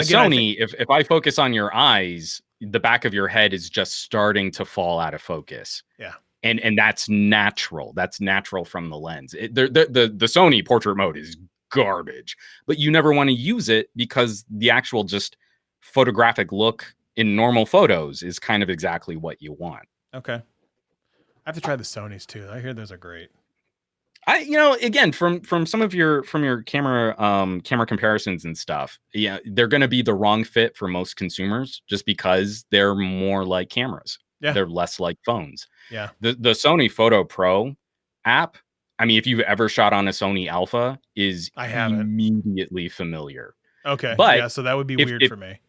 Speaker 4: Sony, if I focus on your eyes, the back of your head is just starting to fall out of focus.
Speaker 1: Yeah.
Speaker 4: And that's natural. That's natural from the lens. The Sony portrait mode is garbage, but you never want to use it because the actual just photographic look in normal photos is kind of exactly what you want.
Speaker 1: Okay. I have to try the Sonys too. I hear those are great.
Speaker 4: Again, from some of your camera comparisons and stuff, they're going to be the wrong fit for most consumers just because they're more like cameras. Yeah. They're less like phones.
Speaker 1: Yeah.
Speaker 4: The Sony Photo Pro app, I mean, if you've ever shot on a Sony Alpha, is immediately familiar.
Speaker 1: Okay.
Speaker 4: But
Speaker 1: so that would be weird for me.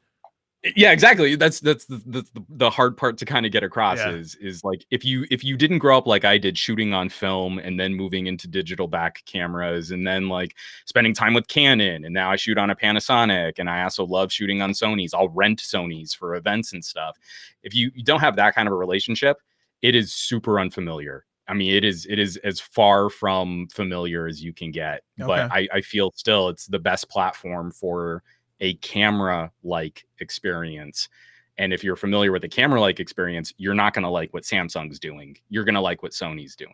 Speaker 4: Yeah, exactly. That's the hard part to kind of get across is like if you didn't grow up like I did, shooting on film and then moving into digital back cameras and then like spending time with Canon, and now I shoot on a Panasonic, and I also love shooting on Sonys. I'll rent Sonys for events and stuff. If you don't have that kind of a relationship, it is super unfamiliar. I mean, it is as far from familiar as you can get. Okay. But I feel still it's the best platform for a camera-like experience. And if you're familiar with the camera-like experience, you're not going to like what Samsung's doing. You're going to like what Sony's doing.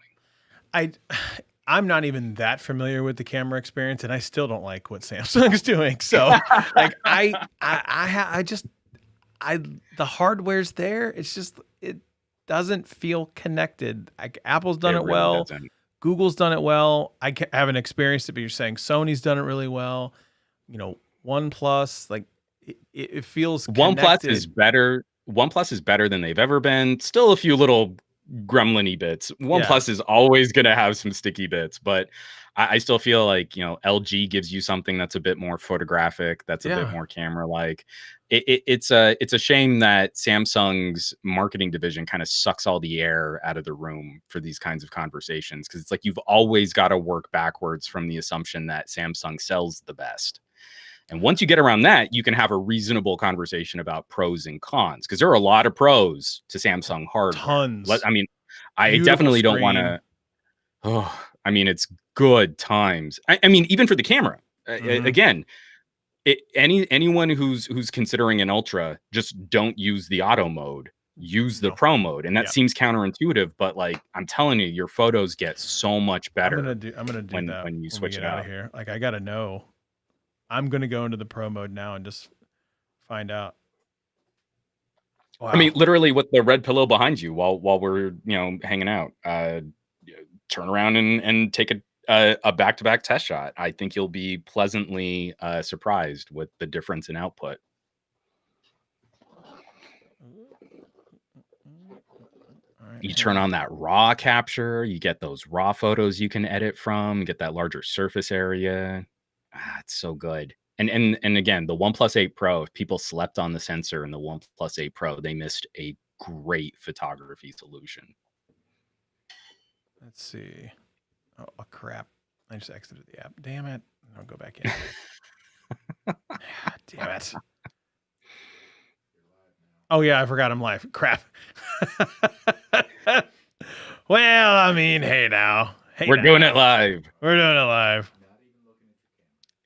Speaker 1: I'm not even that familiar with the camera experience, and I still don't like what Samsung's doing. So like the hardware's there. It's just, it doesn't feel connected. Apple's done it well.
Speaker 4: Doesn't.
Speaker 1: Google's done it well. I haven't experienced it, but you're saying Sony's done it really well. You know, OnePlus, like it feels connected.
Speaker 4: OnePlus is better than they've ever been. Still a few little gremlin-y bits. OnePlus is always going to have some sticky bits, but I still feel like, you know, LG gives you something that's a bit more photographic, that's a bit more camera-like. It's a shame that Samsung's marketing division kind of sucks all the air out of the room for these kinds of conversations, because it's like you've always got to work backwards from the assumption that Samsung sells the best. And once you get around that, you can have a reasonable conversation about pros and cons, because there are a lot of pros to Samsung hardware.
Speaker 1: Tons.
Speaker 4: I mean, I definitely don't want to. Oh, I mean, it's good times. I mean, even for the camera, again, anyone who's considering an Ultra, just don't use the auto mode. Use the pro mode, and that seems counterintuitive, but like I'm telling you, your photos get so much better. I'm
Speaker 1: gonna do that
Speaker 4: when you switch it out
Speaker 1: of here. Like I gotta know. I'm gonna go into the pro mode now and just find out. Wow.
Speaker 4: I mean, literally with the red pillow behind you while we're hanging out, turn around and take a back-to-back test shot. I think you'll be pleasantly surprised with the difference in output. You turn on that raw capture, you get those raw photos you can edit from, get that larger surface area. It's so good. And again, the OnePlus 8 Pro, if people slept on the sensor in the OnePlus 8 Pro, they missed a great photography solution.
Speaker 1: Let's see. Oh, crap. I just exited the app. Damn it. I'll go back in. Damn it. Oh, yeah, I forgot I'm live. Crap. Well, I mean, hey now.
Speaker 4: We're doing it live.
Speaker 1: We're doing it live.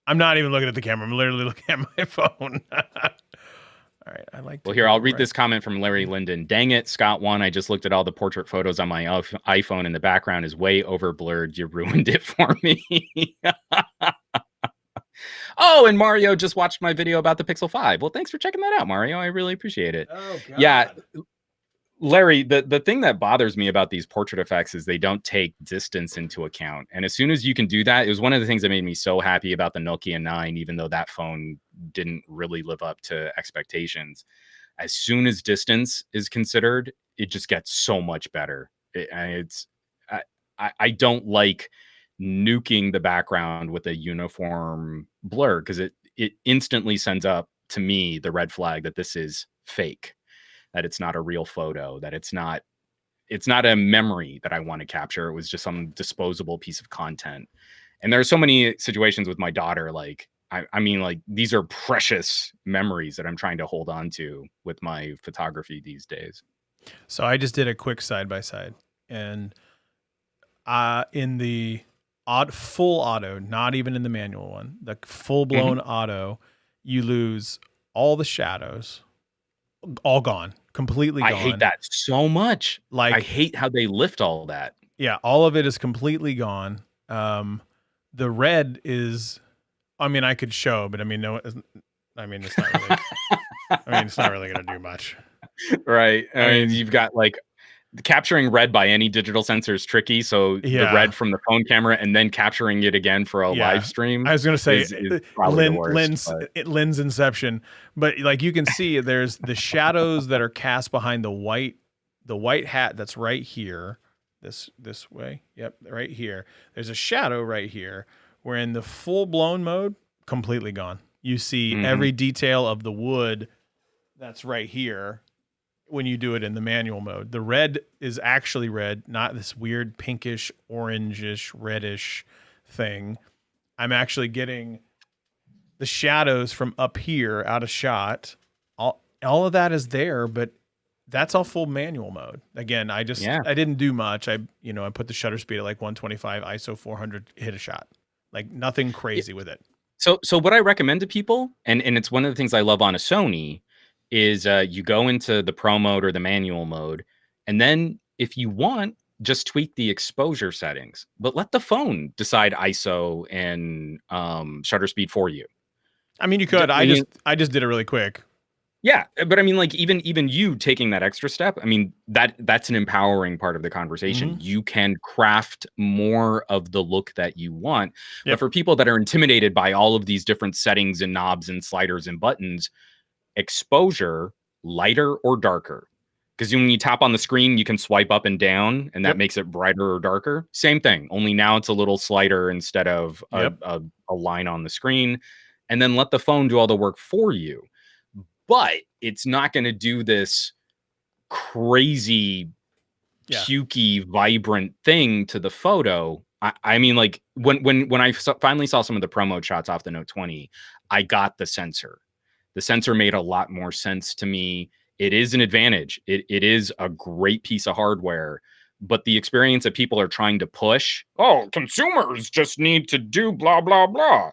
Speaker 1: I'm not even looking at the camera. I'm literally looking at my phone. All right, I like.
Speaker 4: Well, here, I'll read this comment from Larry Linden. Dang it, Scott one. I just looked at all the portrait photos on my iPhone, and the background is way over blurred. You ruined it for me. Oh, and Mario just watched my video about the Pixel 5. Well, thanks for checking that out, Mario. I really appreciate it.
Speaker 1: Oh, God.
Speaker 4: Yeah. Larry, the thing that bothers me about these portrait effects is they don't take distance into account. And as soon as you can do that, it was one of the things that made me so happy about the Nokia 9, even though that phone didn't really live up to expectations. As soon as distance is considered, it just gets so much better. I don't like nuking the background with a uniform blur, because it instantly sends up to me the red flag that this is fake, that it's not a real photo, that it's not a memory that I want to capture. It was just some disposable piece of content. And there are so many situations with my daughter, like, I mean, like, these are precious memories that I'm trying to hold on to with my photography these days.
Speaker 1: So I just did a quick side-by-side, and in the full auto, not even in the manual one, the full-blown auto, you lose all the shadows, all gone, completely gone.
Speaker 4: I hate that so much. Like, I hate how they lift all that.
Speaker 1: Yeah, all of it is completely gone. The red is, I mean, I could show, but I mean, no, I mean, it's not really. It's not really going to do much.
Speaker 4: Right. I mean, you've got like capturing red by any digital sensor is tricky. So the red from the phone camera and then capturing it again for a live stream.
Speaker 1: I was going to say lens inception, but like you can see, there's the shadows that are cast behind the white hat that's right here. This way. Yep, right here. There's a shadow right here. Where in the full blown mode, completely gone. You see every detail of the wood that's right here when you do it in the manual mode. The red is actually red, not this weird pinkish, orangish, reddish thing. I'm actually getting the shadows from up here out of shot. All of that is there, but that's all full manual mode. Again, I didn't do much. I put the shutter speed at like 125, ISO 400, hit a shot. Like nothing crazy with it.
Speaker 4: So what I recommend to people, and it's one of the things I love on a Sony, is you go into the pro mode or the manual mode, and then if you want, just tweak the exposure settings, but let the phone decide ISO and shutter speed for you.
Speaker 1: I mean, you could. I just did it really quick.
Speaker 4: Yeah, but I mean, like even you taking that extra step, I mean, that's an empowering part of the conversation.
Speaker 1: Mm-hmm.
Speaker 4: You can craft more of the look that you want.
Speaker 1: Yep.
Speaker 4: But for people that are intimidated by all of these different settings and knobs and sliders and buttons, exposure, lighter or darker. Because when you tap on the screen, you can swipe up and down, and that makes it brighter or darker. Same thing, only now it's a little slider instead of a line on the screen. And then let the phone do all the work for you. But it's not going to do this crazy, pukey, vibrant thing to the photo. I mean, like when I finally saw some of the promo shots off the Note 20, I got the sensor. The sensor made a lot more sense to me. It is an advantage. It is a great piece of hardware. But the experience that people are trying to push, consumers just need to do blah, blah, blah.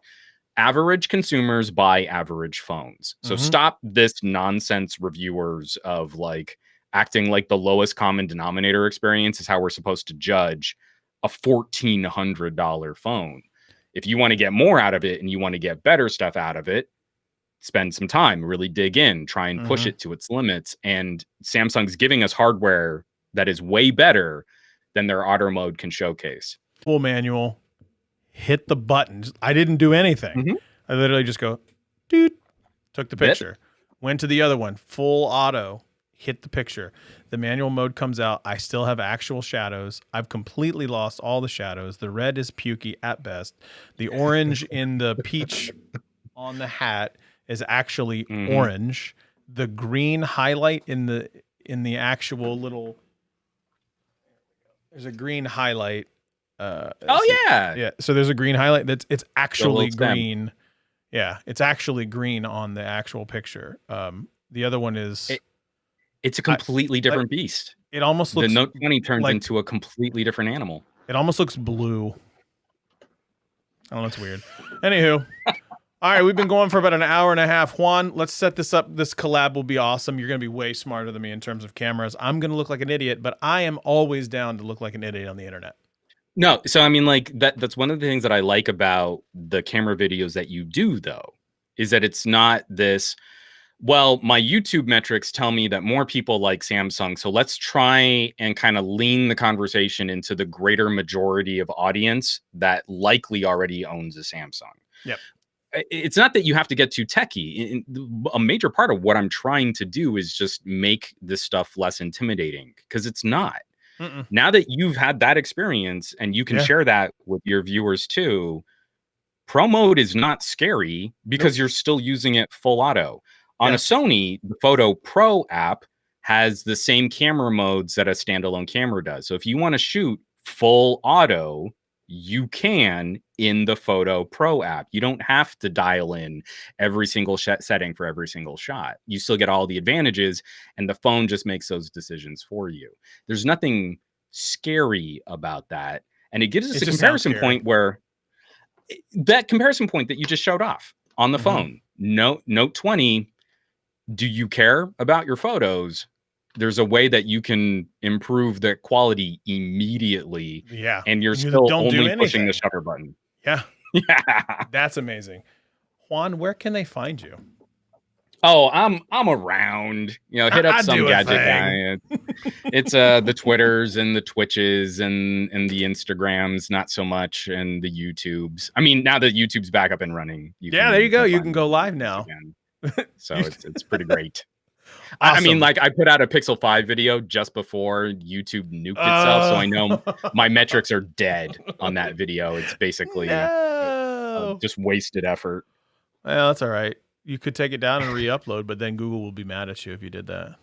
Speaker 4: Average consumers buy average phones. So stop this nonsense, reviewers, of like acting like the lowest common denominator experience is how we're supposed to judge a $1,400 phone. If you want to get more out of it and you want to get better stuff out of it, spend some time, really dig in, try and push it to its limits. And Samsung's giving us hardware that is way better than their auto mode can showcase.
Speaker 1: Full manual. Hit the buttons. I didn't do anything. I literally just go, dude, took the picture, went to the other one, full auto, hit the picture. The manual mode comes out. I still have actual shadows. I've completely lost all the shadows. The red is pukey at best. The orange in the peach on the hat is actually orange. The green highlight in the actual little, there's a green highlight.
Speaker 4: Yeah.
Speaker 1: So there's a green highlight it's actually green. Yeah, it's actually green on the actual picture. The other one is
Speaker 4: it's a completely different beast.
Speaker 1: It almost looks,
Speaker 4: the Note 20 turns into a completely different animal.
Speaker 1: It almost looks blue. I don't know, it's weird. Anywho, all right, we've been going for about an hour and a half. Juan, let's set this up. This collab will be awesome. You're going to be way smarter than me in terms of cameras. I'm going to look like an idiot, but I am always down to look like an idiot on the internet.
Speaker 4: No, so I mean, like that's one of the things that I like about the camera videos that you do, though, is that it's not this, well, my YouTube metrics tell me that more people like Samsung, so let's try and kind of lean the conversation into the greater majority of audience that likely already owns a Samsung.
Speaker 1: Yep.
Speaker 4: It's not that you have to get too techie. A major part of what I'm trying to do is just make this stuff less intimidating, because it's not. Now that you've had that experience and you can share that with your viewers too, Pro mode is not scary because you're still using it full auto. On a Sony, the Photo Pro app has the same camera modes that a standalone camera does. So if you want to shoot full auto, you can in the Photo Pro app. You don't have to dial in every single setting for every single shot. You still get all the advantages, and the phone just makes those decisions for you. There's nothing scary about that. And it gives us a comparison point where that comparison point that you just showed off on the phone. Note 20, do you care about your photos? There's a way that you can improve the quality immediately.
Speaker 1: Yeah.
Speaker 4: And you're still only pushing the shutter button.
Speaker 1: Yeah.
Speaker 4: Yeah.
Speaker 1: That's amazing. Juan, where can they find you?
Speaker 4: Oh, I'm around. Hit up some gadget guy. It's the Twitters and the Twitches and the Instagrams, not so much, and the YouTubes. I mean, now that YouTube's back up and running.
Speaker 1: There you go. You can go live now.
Speaker 4: So it's pretty great.
Speaker 1: Awesome.
Speaker 4: I mean, like, I put out a Pixel 5 video just before YouTube nuked itself, so I know my metrics are dead on that video. It's basically just wasted effort.
Speaker 1: Well, that's all right. You could take it down and re-upload, but then Google will be mad at you if you did that.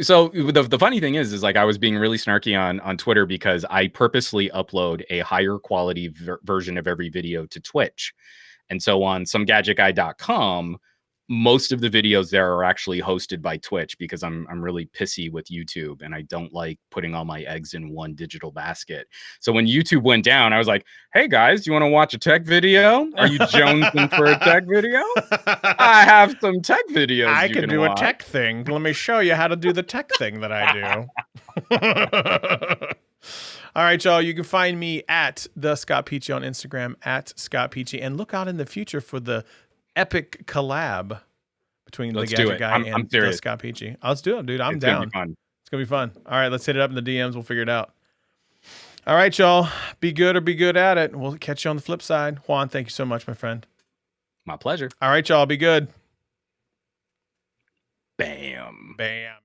Speaker 4: So the funny thing is like I was being really snarky on Twitter because I purposely upload a higher quality version of every video to Twitch. And so on somegadgetguy.com, most of the videos there are actually hosted by Twitch because I'm really pissy with YouTube and I don't like putting all my eggs in one digital basket. So when YouTube went down, I was like, hey guys, do you want to watch a tech video? Are you jonesing for a tech video? I have some tech videos.
Speaker 1: I can do a tech thing. Let me show you how to do the tech thing that I do. All right, y'all. You can find me at the Scott Peachy on Instagram, at Scott Peachy, and look out in the future for the epic collab between the Gadget Guy and the Scott Peachy. Let's do it, dude. I'm down. It's gonna be fun. All right, let's hit it up in the DMs. We'll figure it out. All right, y'all. Be good or be good at it. We'll catch you on the flip side. Juan, thank you so much, my friend.
Speaker 4: My pleasure.
Speaker 1: All right, y'all. Be good.
Speaker 4: Bam.
Speaker 1: Bam.